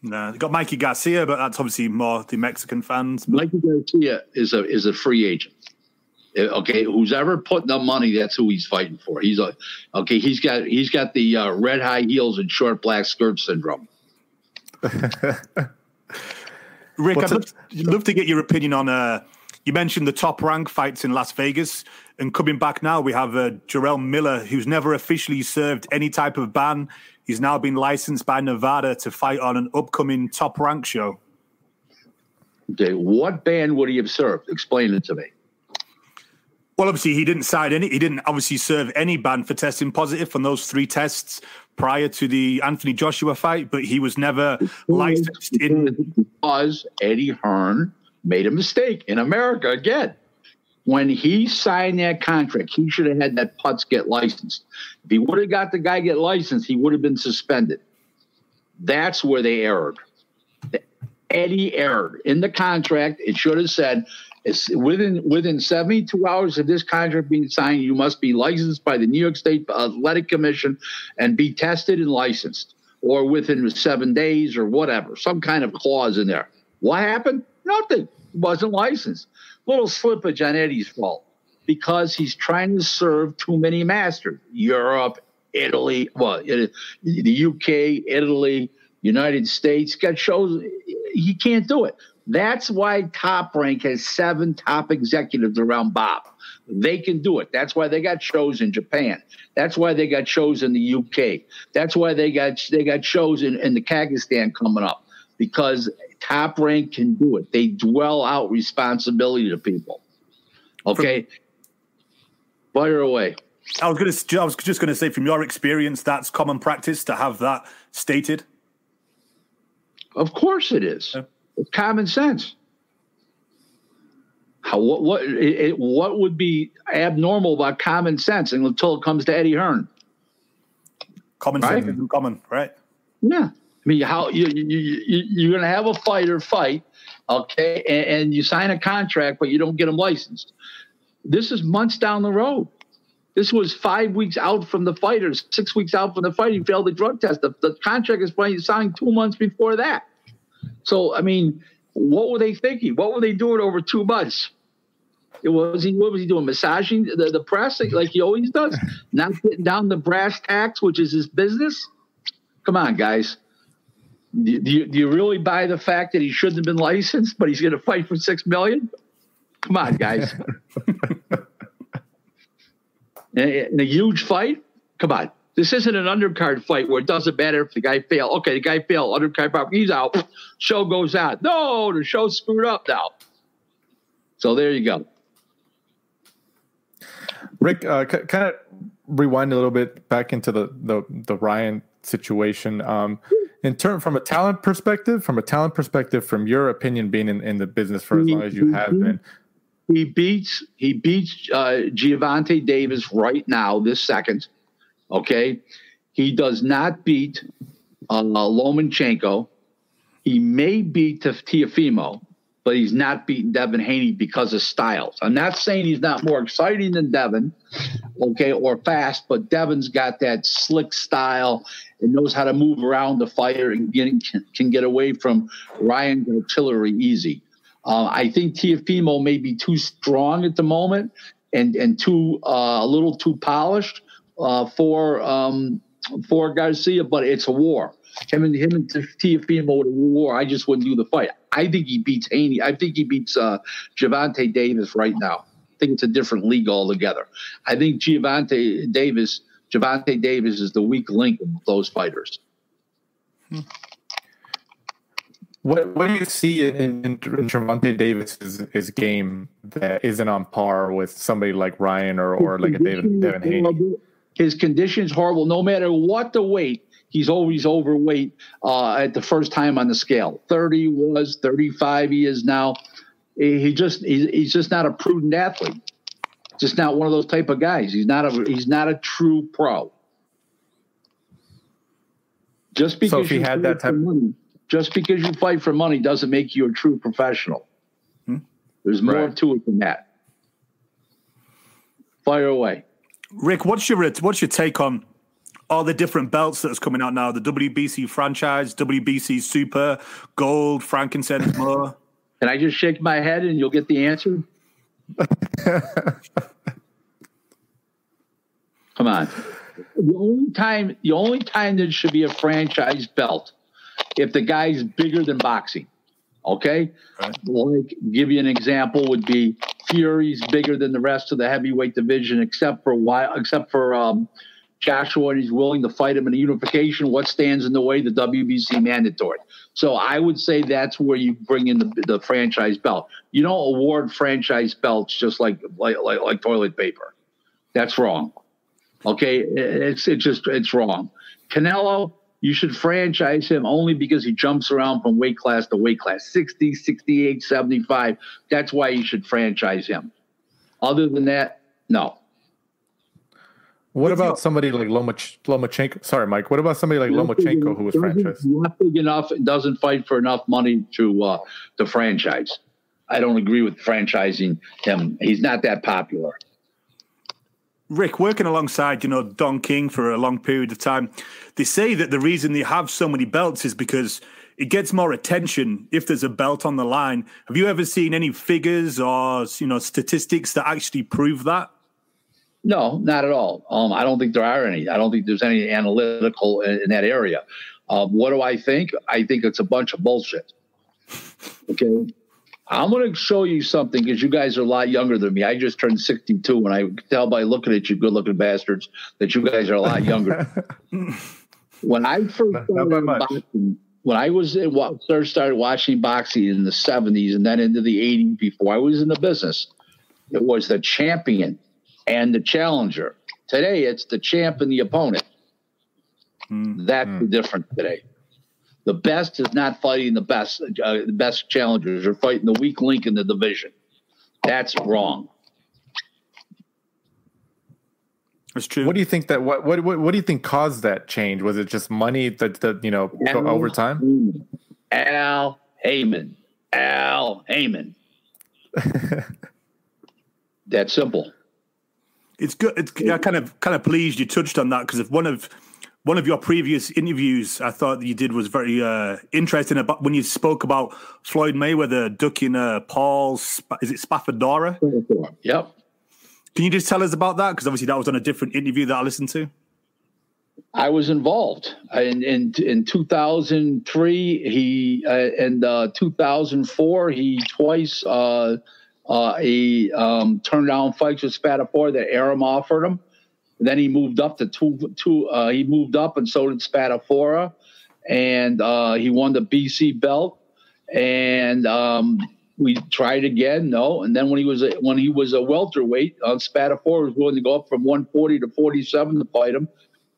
Speaker 5: No, they got Mikey Garcia, but that's obviously more the Mexican fans.
Speaker 6: Mikey Garcia is a free agent. Okay, who's ever putting up money, that's who he's fighting for. He's got the red high heels and short black skirt syndrome.
Speaker 5: Rick, I'd love to get your opinion on. You mentioned the Top Rank fights in Las Vegas, and coming back now, we have Jarrell Miller, who's never officially served any type of ban. He's now been licensed by Nevada to fight on an upcoming Top Rank show.
Speaker 6: Okay, what ban would he have served? Explain it to me.
Speaker 5: Well, obviously, he didn't obviously serve any ban for testing positive from those 3 tests prior to the Anthony Joshua fight, but he was never licensed in.
Speaker 6: Because Eddie Hearn made a mistake in America again. When he signed that contract, he should have had that Putz get licensed. If he would have got the guy get licensed, he would have been suspended. That's where they erred. Eddie erred. In the contract, it should have said, within 72 hours of this contract being signed, you must be licensed by the New York State Athletic Commission and be tested and licensed, or within 7 days or whatever, some kind of clause in there. What happened? Nothing. Wasn't licensed. Little slippage on Eddie's fault because he's trying to serve too many masters. Europe, Italy, the UK, Italy, United States. Got shows. He can't do it. That's why Top Rank has 7 top executives around Bob. They can do it. That's why they got shows in Japan. That's why they got shows in the UK. That's why they got shows in the Kyrgyzstan coming up, because Top Rank can do it. They dwell out responsibility to people. Okay? Fire away.
Speaker 5: I was just going to say, from your experience, that's common practice to have that stated?
Speaker 6: Of course it is. Yeah. It's common sense. What would be abnormal about common sense until it comes to Eddie Hearn?
Speaker 5: Common sense isn't common, right?
Speaker 6: Yeah. I mean, how you're going to have a fighter fight, okay, and you sign a contract, but you don't get them licensed. This is months down the road. This was 5 weeks out from the fighter, 6 weeks out from the fight. He failed the drug test. The contract is probably signed 2 months before that. So, I mean, what were they thinking? What were they doing over 2 months? What was he doing? Massaging the press like he always does? Not getting down the brass tacks, which is his business? Come on, guys. Do you really buy the fact that he shouldn't have been licensed, but he's going to fight for $6 million? Come on, guys. In a huge fight? Come on. This isn't an undercard fight where it doesn't matter if the guy failed. Okay, the guy failed. Undercard fight. He's out. Show goes on. No, the show's screwed up now. So there you go.
Speaker 4: Rick, kind of rewind a little bit back into the Ryan situation. From a talent perspective, from your opinion, being in the business for as long as you have been,
Speaker 6: he beats Gervonta Davis right now, this second. Okay, he does not beat Lomachenko. He may beat Teofimo, but he's not beating Devin Haney because of styles. I'm not saying he's not more exciting than Devin, okay, or fast, but Devin's got that slick style and knows how to move around the fighter and can get away from Ryan's artillery easy. I think Teofimo may be too strong at the moment and a little too polished for Garcia, but it's a war. Him and Teofimo, a war. I just wouldn't do the fight. I think he beats Haney. I think he beats Gervonta Davis right now. I think it's a different league altogether. I think Gervonta Davis is the weak link of those fighters.
Speaker 4: What do you see in Gervonta Davis's game that isn't on par with somebody like Ryan or like a Devin Haney?
Speaker 6: His condition's horrible. No matter what the weight, he's always overweight at the first time on the scale. 30 was, 35 he is now. He's just not a prudent athlete. Just not one of those type of guys. He's not a true pro. Just because
Speaker 4: so if he had that type
Speaker 6: just because you fight for money doesn't make you a true professional. There's more to it than that. Fire away.
Speaker 5: Rick, what's your take on all the different belts that's coming out now? The WBC franchise, WBC Super, Gold, Frankincense, more.
Speaker 6: Can I just shake my head and you'll get the answer? Come on. The only time there should be a franchise belt if the guy's bigger than boxing. Okay? Right. Like, give you an example would be Fury's bigger than the rest of the heavyweight division except for Joshua, and he's willing to fight him in a unification. What stands in the way? The WBC mandatory. So I would say that's where you bring in the franchise belt. You don't award franchise belts just like toilet paper. That's wrong. Okay, it's wrong. Canelo, you should franchise him only because he jumps around from weight class to weight class, 60, 68, 75. That's why you should franchise him. Other than that, no.
Speaker 4: What about somebody like Lomachenko? Sorry, Mike. What about somebody like Lomachenko who was franchised?
Speaker 6: Not big enough and doesn't fight for enough money to franchise. I don't agree with franchising him. He's not that popular.
Speaker 5: Rick, working alongside, Don King for a long period of time, they say that the reason they have so many belts is because it gets more attention if there's a belt on the line. Have you ever seen any figures or, statistics that actually prove that?
Speaker 6: No, not at all. I don't think there are any. I don't think there's any analytical in that area. What do I think? I think it's a bunch of bullshit. Okay. I'm going to show you something because you guys are a lot younger than me. I just turned 62, and I can tell by looking at you good-looking bastards that you guys are a lot younger. When I first started boxing, when I first started watching boxing in the 70s and then into the 80s before I was in the business, it was the champion and the challenger. Today, it's the champ and the opponent. That's the difference today. The best is not fighting the best challengers. They're fighting the weak link in the division. That's wrong.
Speaker 5: That's true.
Speaker 4: What do you think that what do you think caused that change? Was it just money that over time?
Speaker 6: Al Haymon. That's simple.
Speaker 5: It's good. I kind of pleased you touched on that because one of your previous interviews I thought that you did was very interesting about when you spoke about Floyd Mayweather ducking Paul's, is it Spafadora?
Speaker 6: Yep.
Speaker 5: Can you just tell us about that? Because obviously that was on a different interview that I listened to.
Speaker 6: I was involved in 2003. He and 2004 he twice he turned down fights with Spatafora that Arum offered him. Then he moved up to he moved up, and so did Spatafora, and he won the BC belt. And we tried again, no. And then when he was a welterweight, Spatafora was willing to go up from 140 to 47 to fight him.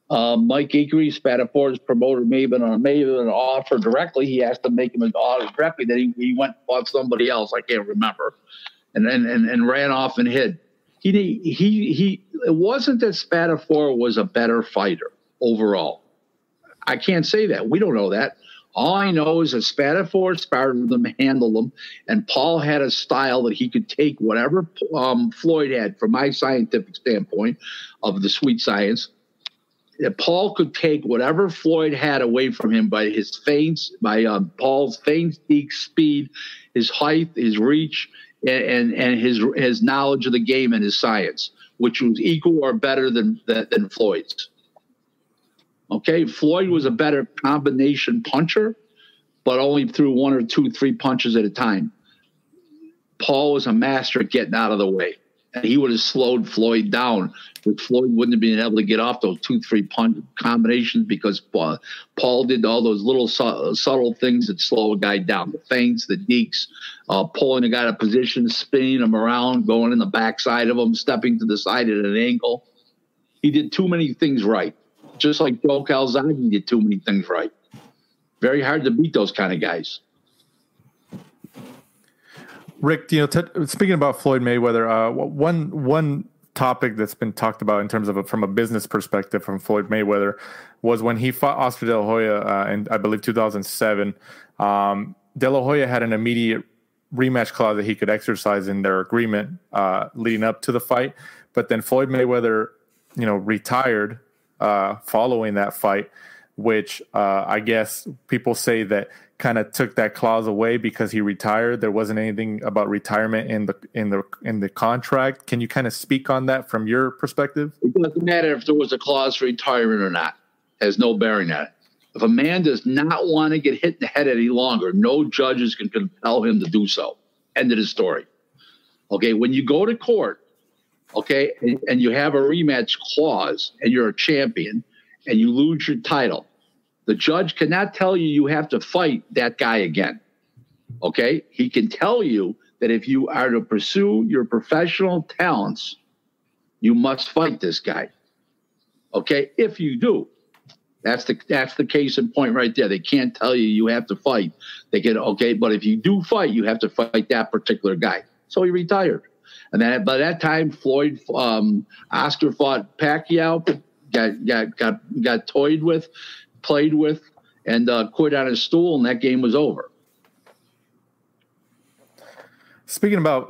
Speaker 6: Mike Akery, Spatafora's promoter, made an offer directly. He asked to make him an offer directly. Then he went and fought somebody else. I can't remember, and ran off and hid. It wasn't that Spatafora was a better fighter overall. I can't say that. We don't know that. All I know is that Spatafora sparred them, handled them, and Paul had a style that he could take whatever Floyd had, from my scientific standpoint of the sweet science, that Paul could take whatever Floyd had away from him by his feints, by Paul's feints, speed, his height, his reach, and his knowledge of the game and his science, which was equal or better than Floyd's. Okay, Floyd was a better combination puncher, but only threw 1 or 2, 3 punches at a time. Paul was a master at getting out of the way, and he would have slowed Floyd down, but Floyd wouldn't have been able to get off those 2, 3 punch combinations because Paul did all those little subtle things that slow a guy down: the feints, the deeks, pulling a guy out of position, spinning him around, going in the backside of him, stepping to the side at an angle. He did too many things right. Just like Joe Calzaghe did too many things right. Very hard to beat those kind of guys.
Speaker 4: Rick, speaking about Floyd Mayweather, one topic that's been talked about in terms of from a business perspective from Floyd Mayweather was when he fought Oscar De La Hoya in, I believe, 2007. De La Hoya had an immediate rematch clause that he could exercise in their agreement leading up to the fight. But then Floyd Mayweather, retired following that fight, which I guess people say that kind of took that clause away because he retired. There wasn't anything about retirement in the contract. Can you kind of speak on that from your perspective?
Speaker 6: It doesn't matter if there was a clause for retirement or not. It has no bearing on it. If a man does not want to get hit in the head any longer, no judges can compel him to do so. End of the story. Okay, when you go to court, okay, and you have a rematch clause and you're a champion and you lose your title, the judge cannot tell you have to fight that guy again. Okay, he can tell you that if you are to pursue your professional talents, you must fight this guy. Okay, if you do. That's the case in point right there. They can't tell you have to fight. They can, okay, but if you do fight, you have to fight that particular guy. So he retired. And then by that time, Floyd, Oscar fought Pacquiao, got toyed with, played with, and quit on his stool, and that game was over.
Speaker 4: Speaking about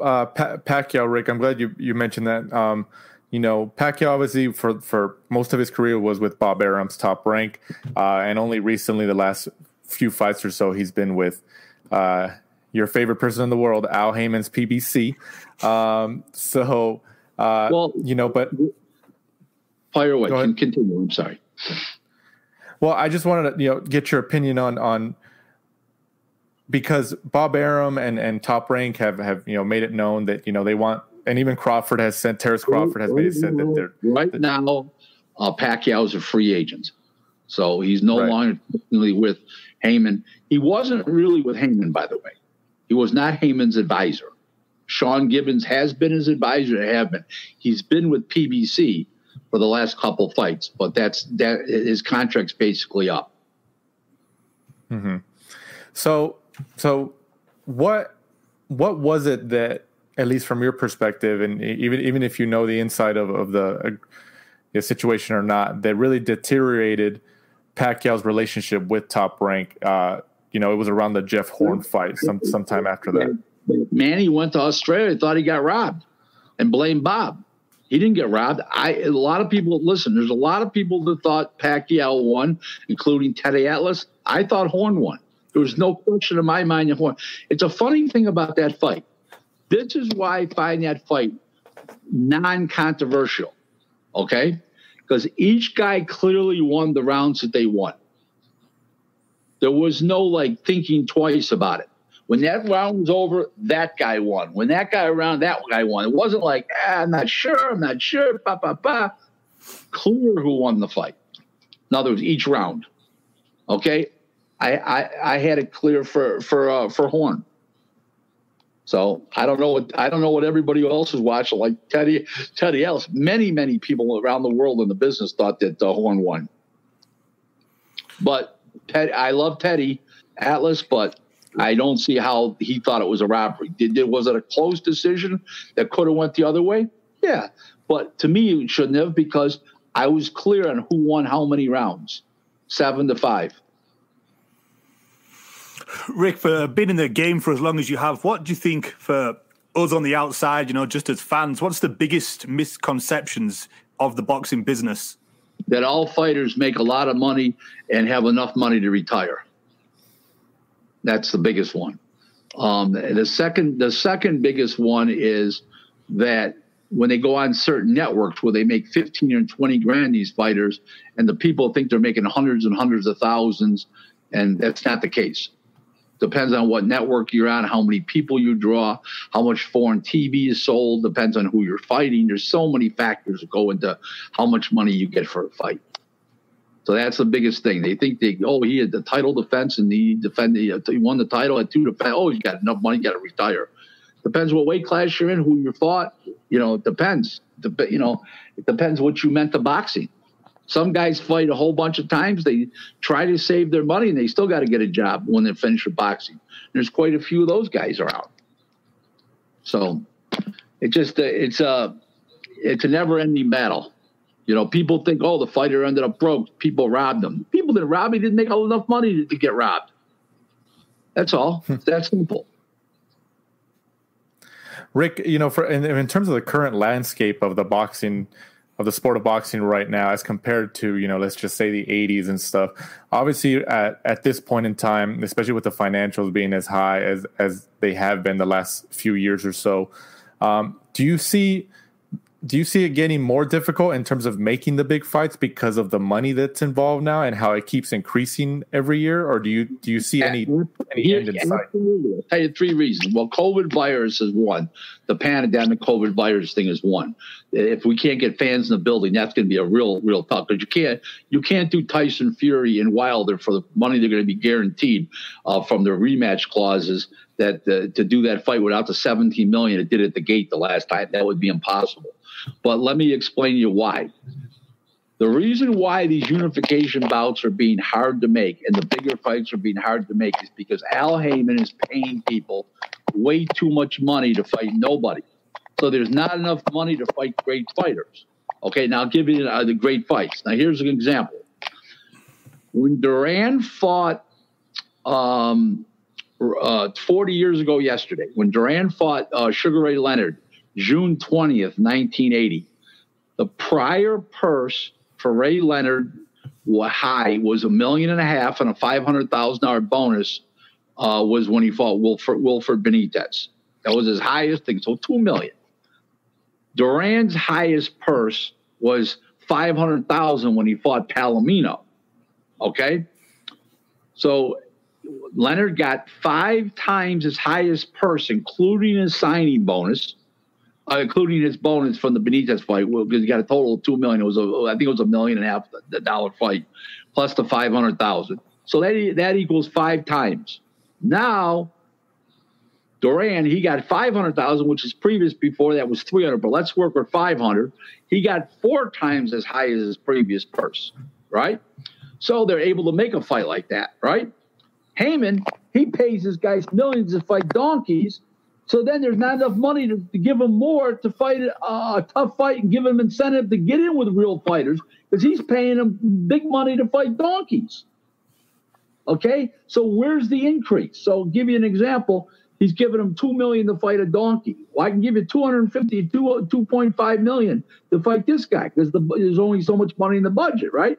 Speaker 4: Pacquiao, Rick, I'm glad you mentioned that. Pacquiao obviously for most of his career was with Bob Arum's Top Rank, and only recently, the last few fights or so, he's been with your favorite person in the world, Al Haymon's PBC. But
Speaker 6: fire away. Continue. I'm sorry.
Speaker 4: Well, I just wanted to get your opinion on because Bob Arum and Top Rank have made it known that they want. And even Crawford has said, Terrence Crawford has made it said that they're
Speaker 6: now Pacquiao is a free agent, so he's no longer with Haymon. He wasn't really with Haymon, by the way. He was not Haymon's advisor. Sean Gibbons has been his advisor. He's been with PBC for the last couple fights, but his contract's basically up.
Speaker 4: Mm-hmm. So what was it that, at least from your perspective, and even if you know the inside of the situation or not, that really deteriorated Pacquiao's relationship with Top Rank? It was around the Jeff Horn fight sometime after that.
Speaker 6: Manny went to Australia, thought he got robbed, and blamed Bob. He didn't get robbed. There's a lot of people that thought Pacquiao won, including Teddy Atlas. I thought Horn won. There was no question in my mind that Horn. It's a funny thing about that fight. This is why I find that fight non-controversial, okay? Because each guy clearly won the rounds that they won. There was no, thinking twice about it. When that round was over, that guy won. When that guy won. It wasn't like, I'm not sure, Clear who won the fight. In other words, each round, okay? I had it clear for Horn. So I don't know what everybody else is watching. Like Teddy Ellis, many people around the world in the business thought that Horn won. But I love Teddy Atlas, but I don't see how he thought it was a robbery. Was it a close decision that could have went the other way? Yeah, but to me it shouldn't have, because I was clear on who won how many rounds, 7-5.
Speaker 5: Rick, for being in the game for as long as you have, what do you think for us on the outside, just as fans, what's the biggest misconceptions of the boxing business?
Speaker 6: That all fighters make a lot of money and have enough money to retire. That's the biggest one. The second biggest one is that when they go on certain networks where they make 15 or 20 grand, these fighters, and the people think they're making hundreds and hundreds of thousands, and that's not the case. Depends on what network you're on, how many people you draw, how much foreign TV is sold, depends on who you're fighting. There's so many factors that go into how much money you get for a fight. So that's the biggest thing. They think he had the title defense and he won the title at 2 defense. Oh, he's got enough money, got to retire. Depends what weight class you're in, who you fought. It depends. it depends what you meant to boxing. Some guys fight a whole bunch of times. They try to save their money, and they still got to get a job when they finish with boxing. There's quite a few of those guys around. So it's a never-ending battle. People think, the fighter ended up broke. People robbed him. People didn't rob him. He didn't make enough money to get robbed. That's all. It's that simple.
Speaker 4: Rick, in terms of the current landscape of the sport of boxing right now, as compared to, let's just say the 80s and stuff, obviously at this point in time, especially with the financials being as high as they have been the last few years or so, do you see it getting more difficult in terms of making the big fights because of the money that's involved now and how it keeps increasing every year? Or do you see any end in sight?
Speaker 6: Absolutely. I'll tell you 3 reasons. Well, COVID virus is one. The pandemic COVID virus thing is one. If we can't get fans in the building, that's going to be a real tough, because you can't do Tyson Fury and Wilder for the money they're going to be guaranteed from their rematch clauses. That to do that fight without the $17 million it did at the gate the last time, that would be impossible. But let me explain to you why. The reason why these unification bouts are being hard to make and the bigger fights are being hard to make is because Al Haymon is paying people way too much money to fight nobody. So there's not enough money to fight great fighters. Okay, now I'll give you the great fights. Now here's an example. When Duran fought 40 years ago yesterday, when Duran fought Sugar Ray Leonard, June 20th, 1980, the prior purse for Ray Leonard high was $1.5 million and a $500,000 bonus was when he fought Wilfred Benitez. That was his highest thing, so $2 million. Duran's highest purse was $500,000 when he fought Palomino. Okay, so Leonard got 5 times his highest purse, including his signing bonus. Including his bonus from the Benitez fight, because he got a total of $2 million. I think it was $1.5 million dollar fight, plus the $500,000. So that equals 5 times. Now, Duran, he got $500,000, which is previous before that was $300. But let's work with $500. He got 4 times as high as his previous purse, right? So they're able to make a fight like that, right? Haymon, he pays his guys millions to fight donkeys. So then there's not enough money to give him more to fight a tough fight and give him incentive to get in with real fighters, because he's paying them big money to fight donkeys. Okay? So where's the increase? So I'll give you an example. He's giving him $2 million to fight a donkey. Well, I can give you $2.5 million to fight this guy, because there's only so much money in the budget, right?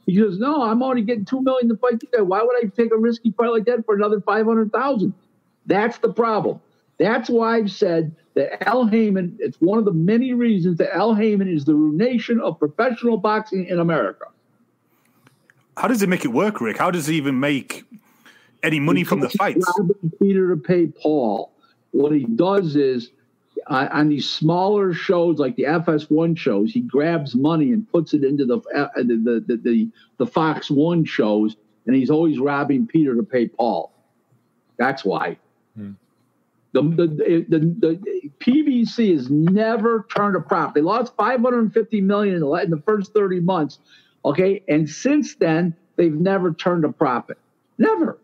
Speaker 6: He goes, no, I'm already getting $2 million to fight this guy. Why would I take a risky fight like that for another $500,000? That's the problem. That's why I've said that Al Haymon, it's one of the many reasons that Al Haymon is the ruination of professional boxing in America.
Speaker 5: How does it make it work, Rick? How does he even make any money from the fights?
Speaker 6: Peter to pay Paul. What he does is, on these smaller shows like the FS1 shows, he grabs money and puts it into the Fox 1 shows, and he's always robbing Peter to pay Paul. That's why. The PBC has never turned a profit. They lost $550 million in the first 30 months, okay? And since then, they've never turned a profit. Never.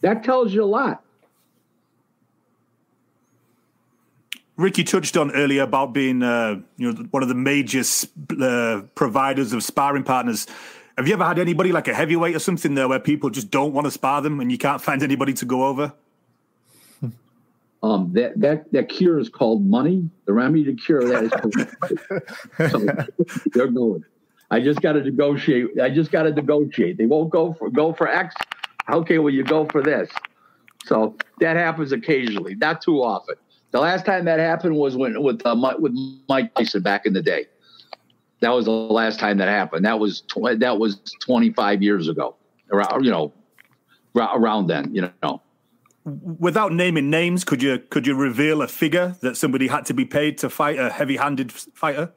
Speaker 6: That tells you a lot.
Speaker 5: Rick, you touched on earlier about being one of the major providers of sparring partners. Have you ever had anybody like a heavyweight or something there where people just don't want to spar them and you can't find anybody to go over?
Speaker 6: That cure is called money. The remedy to cure that is called so they're going. I just got to negotiate. They won't go for X. Okay, well, you go for this. So that happens occasionally, not too often. The last time that happened was with Mike Tyson back in the day. That was the last time that happened. That was 25 years ago. Around then.
Speaker 5: Without naming names, could you reveal a figure that somebody had to be paid to fight a heavy-handed fighter?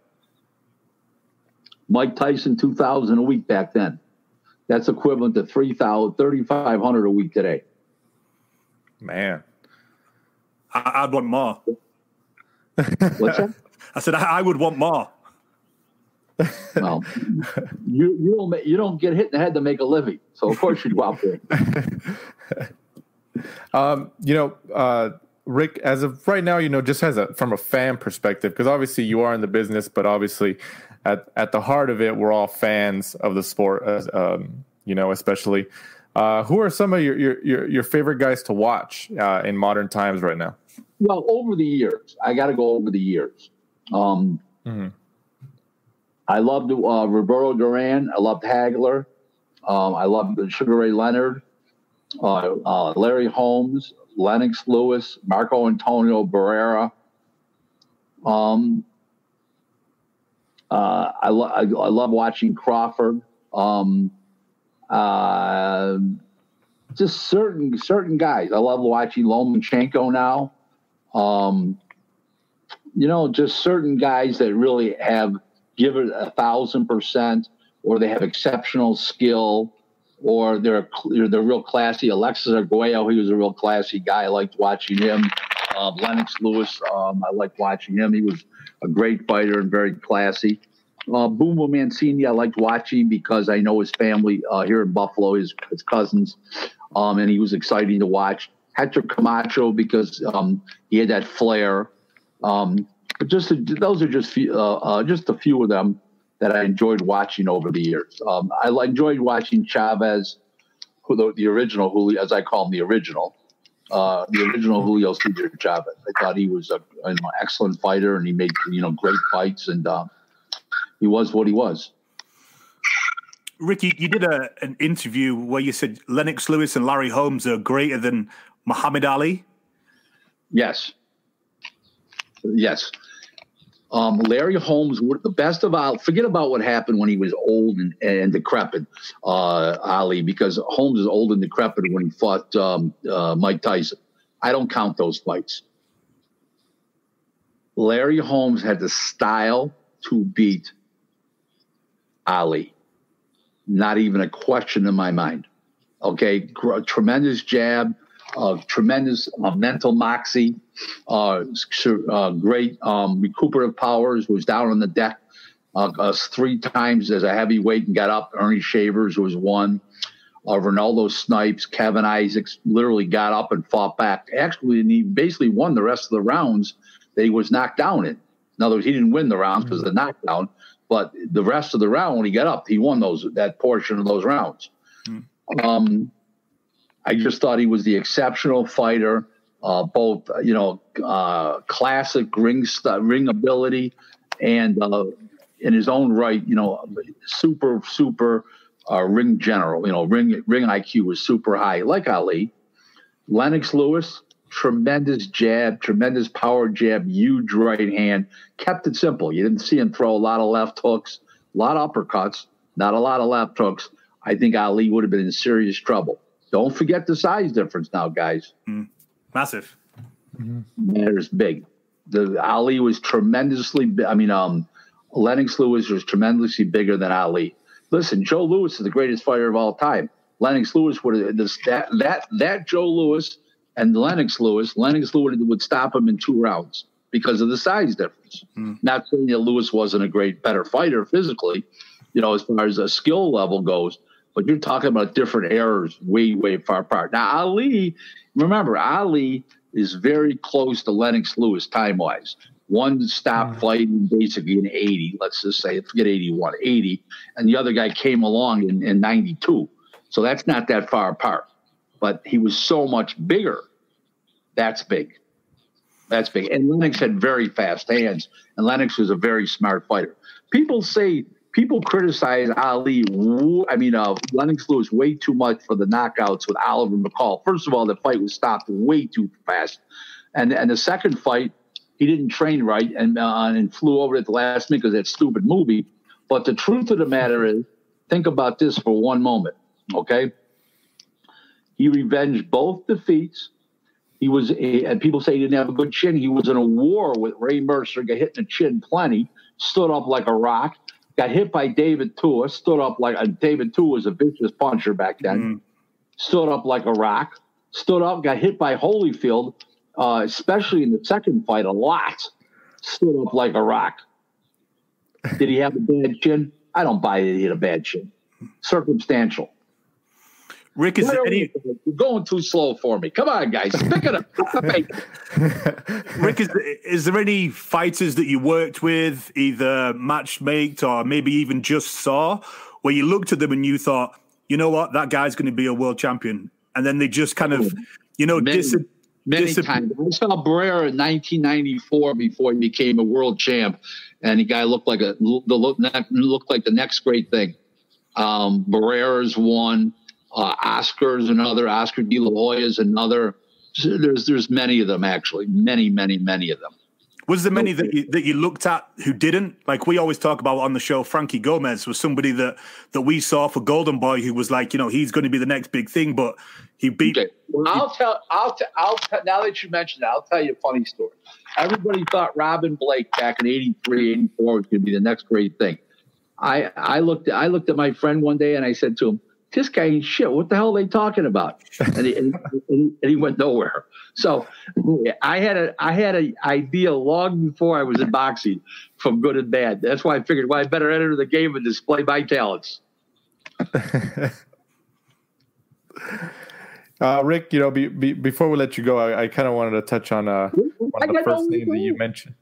Speaker 6: Mike Tyson, $2,000 a week back then. That's equivalent to $3,500 a week today.
Speaker 4: Man,
Speaker 5: I'd want more.
Speaker 6: What's that?
Speaker 5: I said, I would want more.
Speaker 6: Well, you don't get hit in the head to make a living, so of course you'd go out there.
Speaker 4: Rick, as of right now, just from a fan perspective, because obviously you are in the business, but obviously at the heart of it, we're all fans of the sport, especially. Who are some of your favorite guys to watch in modern times right now?
Speaker 6: Well, over the years, I got to go over the years. I loved Roberto Duran. I loved Hagler. I loved Sugar Ray Leonard, Larry Holmes, Lennox Lewis, Marco Antonio Barrera. I love watching Crawford. Just certain guys. I love watching Lomachenko now. Just certain guys that really have given 1,000%, or they have exceptional skill, or they're real classy. Alexis Arguello, he was a real classy guy. I liked watching him. Lennox Lewis, I liked watching him. He was a great fighter and very classy. Bumbo Mancini, I liked watching because I know his family here in Buffalo, his cousins, and he was exciting to watch. Hector Camacho because he had that flair. But those are just a few of them that I enjoyed watching over the years. I enjoyed watching Chavez, the original Julio, as I call him, the original Julio Cesar Chavez. I thought he was an excellent fighter, and he made great fights, and he was what he was.
Speaker 5: Ricky, you did an interview where you said Lennox Lewis and Larry Holmes are greater than Muhammad Ali.
Speaker 6: Yes. Larry Holmes, the best of all, forget about what happened when he was old and decrepit, Ali, because Holmes is old and decrepit when he fought Mike Tyson. I don't count those fights. Larry Holmes had the style to beat Ali. Not even a question in my mind. Okay, tremendous jab, tremendous mental moxie, great recuperative powers. Was down on the deck 3 times as a heavyweight and got up. Ernie Shavers was one. Ronaldo Snipes, Kevin Isaacs literally got up and fought back. Actually, and he basically won the rest of the rounds that he was knocked down in. In other words, he didn't win the rounds because of the knockdown, but the rest of the round when he got up, he won that portion of those rounds. I just thought he was the exceptional fighter, both classic ring ability and in his own right, super ring general. Ring IQ was super high, like Ali. Lennox Lewis, tremendous jab, tremendous power jab, huge right hand. Kept it simple. You didn't see him throw a lot of left hooks, a lot of uppercuts, not a lot of left hooks. I think Ali would have been in serious trouble. Don't forget the size difference now, guys.
Speaker 5: Massive.
Speaker 6: Matters big. Ali was tremendously. Lennox Lewis was tremendously bigger than Ali. Listen, Joe Louis is the greatest fighter of all time. Lennox Lewis would have that Joe Louis and Lennox Lewis would stop him in 2 rounds because of the size difference. Not saying that Lewis wasn't a better fighter physically, as far as a skill level goes, but you're talking about different eras way, way far apart. Now, Ali is very close to Lennox Lewis time-wise. One stopped fighting basically in 80, let's just say, forget 81, 80, and the other guy came along in 92. So that's not that far apart. But he was so much bigger. That's big. And Lennox had very fast hands, and Lennox was a very smart fighter. People criticize Lennox Lewis way too much for the knockouts with Oliver McCall. First of all, the fight was stopped way too fast. And the second fight, he didn't train right and flew over at the last minute because of that stupid movie. But the truth of the matter is, think about this for one moment, okay? He revenged both defeats. And people say he didn't have a good chin. He was in a war with Ray Mercer, got hit in the chin plenty, stood up like a rock, got hit by David Tua, David Tua was a vicious puncher back then, stood up like a rock, got hit by Holyfield, especially in the second fight a lot. stood up like a rock. Did he have a bad chin? I don't buy it. He had a bad chin. Circumstantial.
Speaker 5: Rick, is there any?
Speaker 6: You're going too slow for me. Come on, guys. Pick it up.
Speaker 5: Rick, is there any fighters that you worked with, either matchmaked or maybe even just saw, where you looked at them and you thought, you know what, that guy's going to be a world champion, and then they just kind of,
Speaker 6: many times. I saw Barrera in 1994 before he became a world champ, and the guy looked like the next great thing. Barrera's one. Oscar's another. Oscar De La Hoya is another. There's many of them, actually. Many of them.
Speaker 5: Was there many that you looked at who didn't? Like we always talk about on the show, Frankie Gomez was somebody that we saw for Golden Boy who was like, he's going to be the next big thing, but he beat.
Speaker 6: Okay. Well, I'll tell. Now that you mentioned it, I'll tell you a funny story. Everybody thought Robin Blake back in 83, 84 was going to be the next great thing. I looked at my friend one day and I said to him, this guy ain't shit. What the hell are they talking about? And he went nowhere. So I had an idea long before I was in boxing, from good and bad. That's why I figured, I better enter the game and display my talents.
Speaker 4: Rick, before we let you go, I kind of wanted to touch on one of the first names that you mentioned.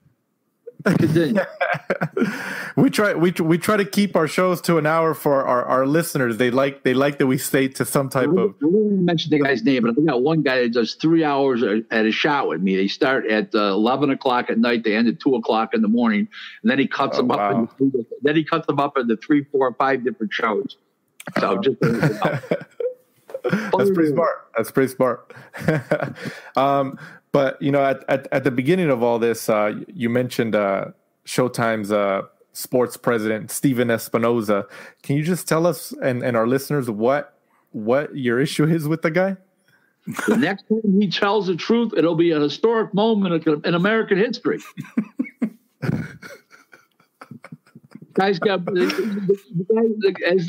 Speaker 4: we try to keep our shows to an hour for our listeners. They like that we stay to some type of.
Speaker 6: I won't mention the guy's name, but I got one guy that does 3 hours at a shot with me. They start at 11 o'clock at night. They end at 2 o'clock in the morning, and then he cuts them up. Then he cuts them up into 3, 4, 5 different shows. So just.
Speaker 4: That's pretty smart. But at the beginning of all this, you mentioned Showtime's sports president Steven Espinoza. Can you just tell us and our listeners what your issue is with the guy?
Speaker 6: The next time he tells the truth, it'll be a historic moment in American history. Guy's got,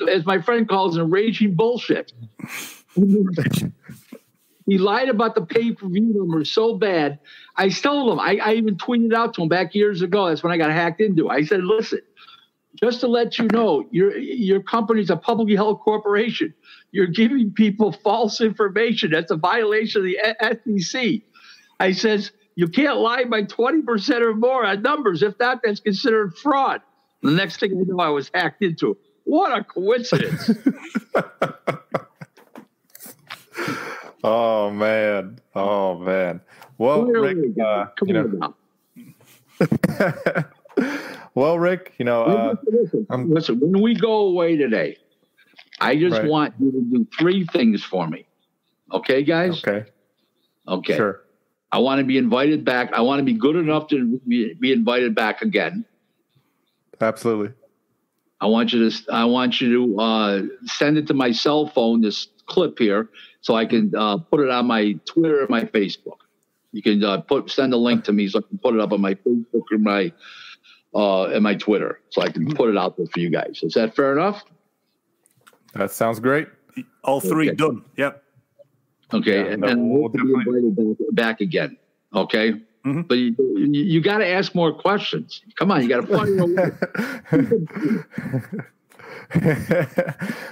Speaker 6: as my friend calls it, raging bullshit. He lied about the pay-per-view numbers so bad. I told him, I even tweeted out to him back years ago. That's when I got hacked into. I said, listen, just to let you know, your company's a publicly held corporation. You're giving people false information. That's a violation of the SEC. I says, you can't lie by 20% or more on numbers. If not, that's considered fraud. The next thing I know, I was hacked into. What a coincidence.
Speaker 4: Oh man. Well, Rick, well, Rick,
Speaker 6: listen, when we go away today, I just want you to do 3 things for me. Okay, guys? Okay.
Speaker 4: Sure.
Speaker 6: I want to be invited back. I want to be good enough to be invited back again.
Speaker 4: Absolutely.
Speaker 6: I want you to send it to my cell phone, this clip here, so I can put it on my Twitter and my Facebook. You can send a link to me so I can put it up on my Facebook and my Twitter, so I can put it out there for you guys. Is that fair enough?
Speaker 4: That sounds great.
Speaker 5: All 3 done. Yep.
Speaker 6: Okay, yeah, and we'll be invited back again. Okay, but you got to ask more questions. Come on, you got to find your way.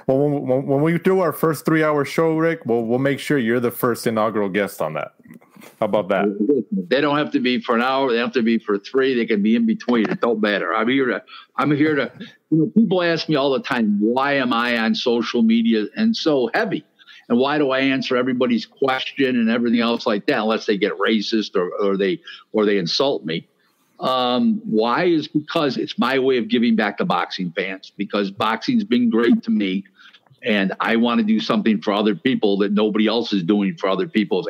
Speaker 4: Well, when we do our first 3-hour show, Rick, we'll make sure you're the first inaugural guest on that. How about that?
Speaker 6: They don't have to be for an hour. They have to be for 3. They can be in between. It don't matter. I'm here to. People ask me all the time, why am I on social media and so heavy? And why do I answer everybody's question and everything else like that, unless they get racist or they insult me? Why is because it's my way of giving back to boxing fans, because boxing's been great to me, and I want to do something for other people that nobody else is doing for other people, is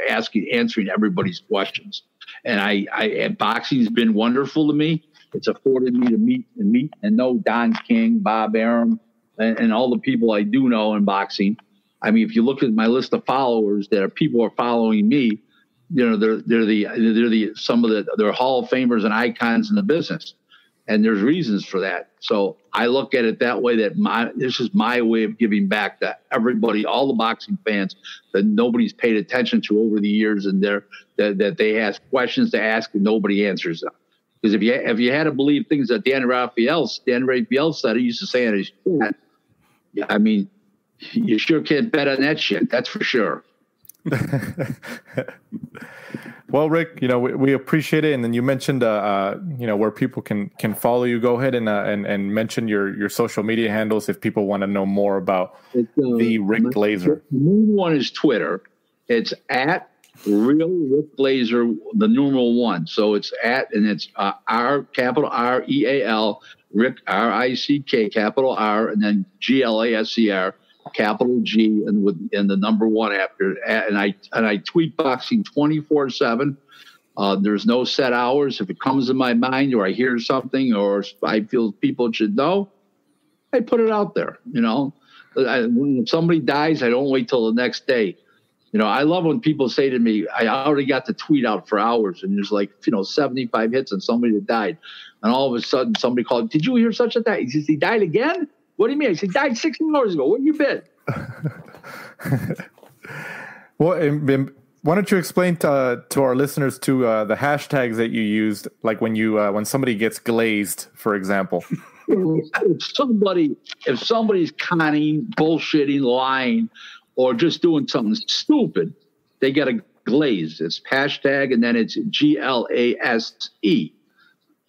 Speaker 6: answering everybody's questions. And boxing's been wonderful to me. It's afforded me to meet and know Don King, Bob Arum, and all the people I do know in boxing. I mean, if you look at my list of followers that people are following me, they're Hall of Famers and icons in the business, and there's reasons for that. So I look at it that way, that this is my way of giving back to everybody, all the boxing fans that nobody's paid attention to over the years, and that they ask questions to ask and nobody answers them. Because if you had to believe things that Dan Raphael said, he used to say in his chat, yeah, I mean, you sure can't bet on that shit. That's for sure.
Speaker 4: Well, Rick, we appreciate it. And then you mentioned, where people can follow you. Go ahead and mention your social media handles if people want to know more about the Rick Glaser.
Speaker 6: The main one is Twitter. It's at Real Rick Glaser, the numeral 1. So it's at, and it's R, capital R-E-A-L, Rick, R-I-C-K, capital R, and then G-L-A-S-E-R, capital G, and the number 1 after it. And I tweet boxing 24/7. There's no set hours. If it comes to my mind, or I hear something, or I feel people should know, I put it out there. When somebody dies, I don't wait till the next day. I love when people say to me, I already got the tweet out for hours, and there's 75 hits on somebody that died. And all of a sudden somebody called, did you hear such a thing? He says, he died again? What do you mean? I said, died 16 hours ago. Where you been?
Speaker 4: Well, why don't you explain to our listeners the hashtags that you used, like when somebody gets glazed, for example.
Speaker 6: If somebody's conning, bullshitting, lying, or just doing something stupid, they get a glaze. It's hashtag, and then it's G-L-A-S-E.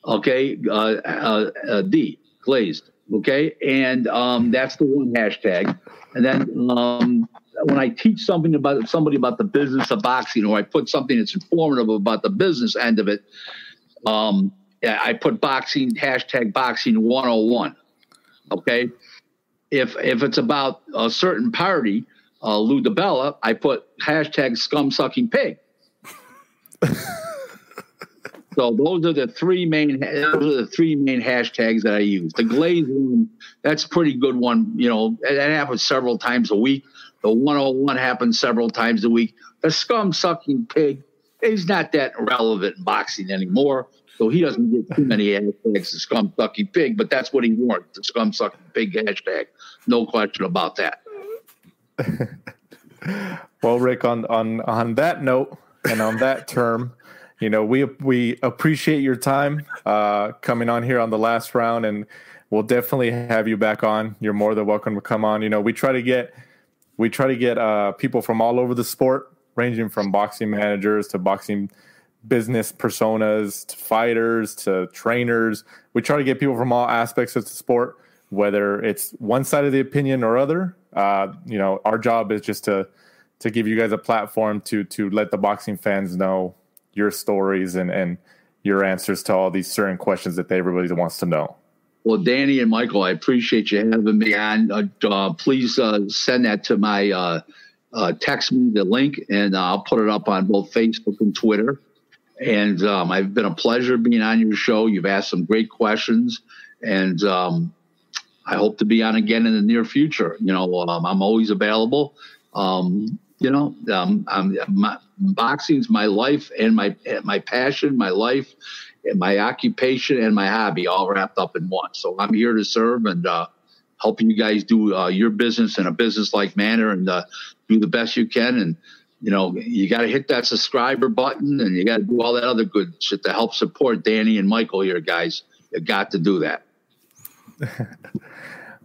Speaker 6: Okay, D, glazed. Okay, and that's the one hashtag. And then when I teach somebody about the business of boxing, or I put something that's informative about the business end of it, I put boxing, hashtag boxing 101. Okay, if it's about a certain party, Lou DiBella, I put hashtag scum sucking pig. So those are the three main hashtags that I use. The glaze one, that's a pretty good one. That happens several times a week. The 101 happens several times a week. The scum sucking pig is not that relevant in boxing anymore. So he doesn't get too many hashtags, the scum sucking pig, but that's what he warrants, the scum sucking pig hashtag. No question about that.
Speaker 4: Well, Rick, on that note and on that term, we appreciate your time coming on here on the last round, and we'll definitely have you back on. You're more than welcome to come on. We try to get people from all over the sport, ranging from boxing managers to boxing business personas to fighters to trainers. We try to get people from all aspects of the sport, whether it's one side of the opinion or other. Our job is just to give you guys a platform to let the boxing fans know your stories and your answers to all these certain questions that everybody wants to know.
Speaker 6: Well, Danny and Michael, I appreciate you having me on. Please send that to my text me the link, and I'll put it up on both Facebook and Twitter. And I've been a pleasure being on your show. You've asked some great questions, and I hope to be on again in the near future. I'm always available. Boxing's my life and my passion, my life, and my occupation and my hobby all wrapped up in one. So I'm here to serve and helping you guys do your business in a business-like manner and do the best you can. And you got to hit that subscriber button, and you got to do all that other good shit to help support Danny and Michael here, guys. You got to do that.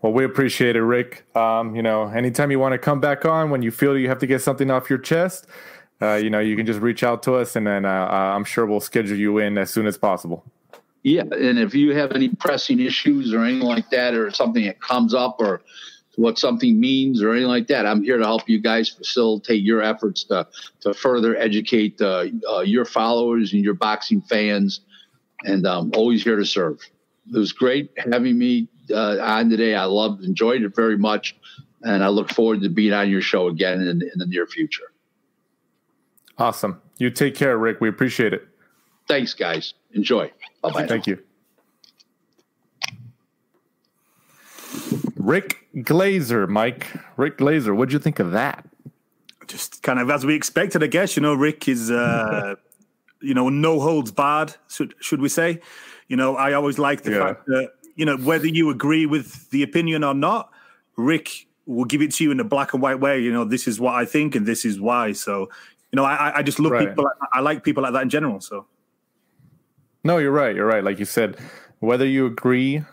Speaker 4: Well, we appreciate it, Rick. Anytime you want to come back on, when you feel you have to get something off your chest, you can just reach out to us, and then I'm sure we'll schedule you in as soon as possible.
Speaker 6: Yeah, and if you have any pressing issues or anything like that, or something that comes up, or what something means or anything like that, I'm here to help you guys facilitate your efforts to further educate your followers and your boxing fans, and I'm always here to serve. It was great having me on today. I enjoyed it very much, and I look forward to being on your show again in the near future.
Speaker 4: Awesome. You take care, Rick. We appreciate it.
Speaker 6: Thanks, guys. Enjoy. Bye-bye.
Speaker 4: Thank you. Rick Glaser, Mike. Rick Glaser, what'd you think of that?
Speaker 5: Just kind of as we expected, I guess. Rick is, no holds barred, should we say. I always like the fact that, whether you agree with the opinion or not, Rick will give it to you in a black and white way. This is what I think and this is why. So, I just love people. I like people like that in general. So.
Speaker 4: No, you're right. You're right. Like you said, whether you agree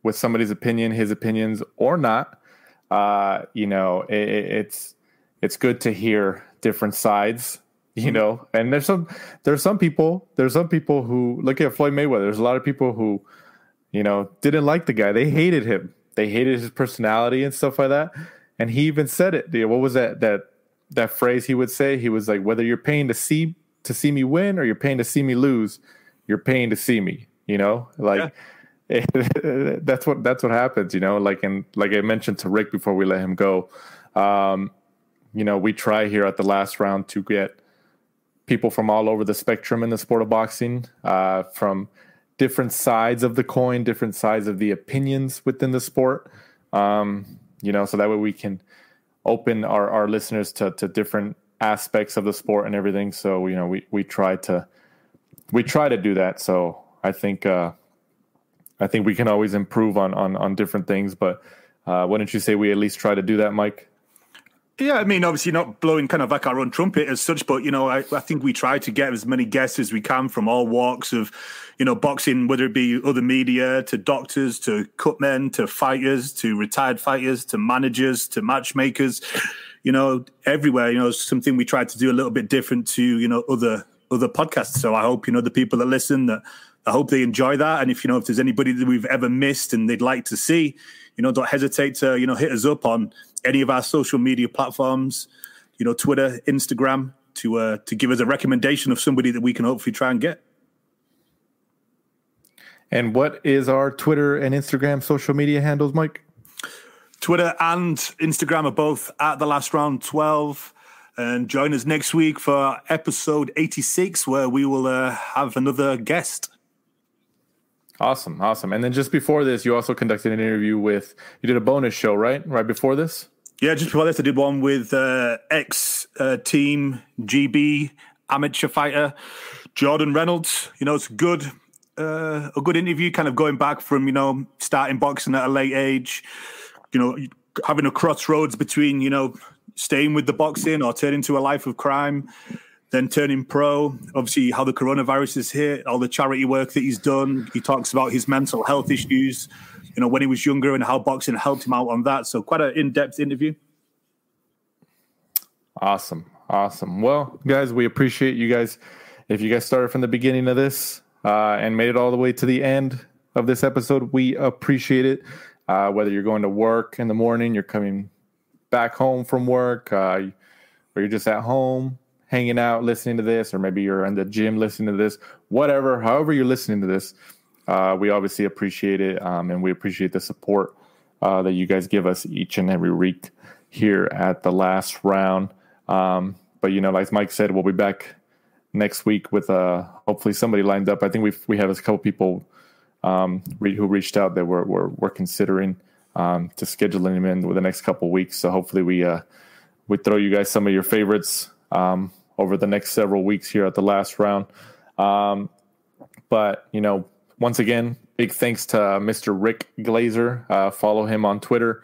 Speaker 4: with somebody's opinion, his opinions or not, it's good to hear different sides, and there's some people who look at Floyd Mayweather. There's a lot of people who, didn't like the guy. They hated him. They hated his personality and stuff like that. And he even said it. What was that phrase he would say? He was like, whether you're paying to see me win or you're paying to see me lose, you're paying to see me, that's what happens, like I mentioned to Rick before we let him go. We try here at the last round to get people from all over the spectrum in the sport of boxing, from different sides of the coin, different sides of the opinions within the sport. So that way we can open our listeners to different aspects of the sport and everything. So, we try to do that. So I think we can always improve on different things, but wouldn't you say we at least try to do that, Mike?
Speaker 5: Yeah, I mean, obviously not blowing kind of like our own trumpet as such, but, I think we try to get as many guests as we can from all walks of, boxing, whether it be other media, to doctors, to cutmen, to fighters, to retired fighters, to managers, to matchmakers, everywhere, something we try to do a little bit different to, other podcasts. So I hope, the people that listen, that I hope they enjoy that. And if there's anybody that we've ever missed and they'd like to see, don't hesitate to, hit us up on any of our social media platforms, Twitter, Instagram, to give us a recommendation of somebody that we can hopefully try and get.
Speaker 4: And what is our Twitter and Instagram social media handles, Mike?
Speaker 5: Twitter and Instagram are both at The Last Round 12. And join us next week for episode 86, where we will have another guest.
Speaker 4: Awesome. And then just before this, you also conducted an interview you did a bonus show, right? Right before this?
Speaker 5: Yeah, just before this, I did one with ex-team GB amateur fighter Jordan Reynolds. It's a good interview, kind of going back from, starting boxing at a late age, having a crossroads between, staying with the boxing or turning to a life of crime, then turning pro. Obviously, how the coronavirus has hit, all the charity work that he's done. He talks about his mental health issues, when he was younger and how boxing helped him out on that. So quite an in-depth interview. Awesome.
Speaker 4: Well, guys, we appreciate you guys. If you guys started from the beginning of this and made it all the way to the end of this episode, we appreciate it. Whether you're going to work in the morning, you're coming back home from work, or you're just at home hanging out listening to this, or maybe you're in the gym listening to this, however you're listening to this, we obviously appreciate it, and we appreciate the support that you guys give us each and every week here at The Last Round. But like Mike said, we'll be back next week with hopefully somebody lined up. I think we have a couple people who reached out that we're considering to scheduling them in with the next couple of weeks. So hopefully we throw you guys some of your favorites over the next several weeks here at The Last Round. But once again, big thanks to Mr. Rick Glaser. Follow him on Twitter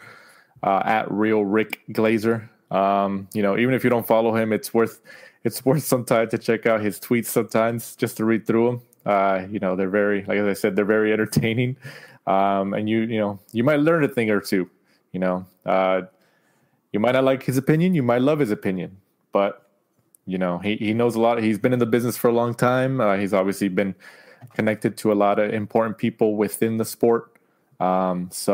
Speaker 4: at Real Rick Glaser. Even if you don't follow him, it's worth some time to check out his tweets sometimes, just to read through them. They're very, like I said, they're very entertaining. And you might learn a thing or two. You might not like his opinion, you might love his opinion, but he knows a lot. He's been in the business for a long time. He's obviously been connected to a lot of important people within the sport. It's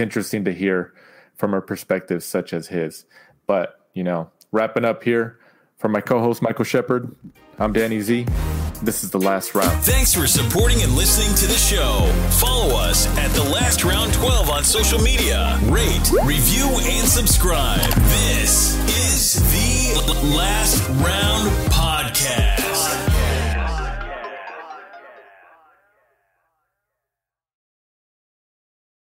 Speaker 4: interesting to hear from a perspective such as his. But, wrapping up here from my co-host, Michael Shepard, I'm Danny Z. This is The Last Round.
Speaker 1: Thanks for supporting and listening to the show. Follow us at The Last Round 12 on social media. Rate, review, and subscribe. This is The Last Round Podcast.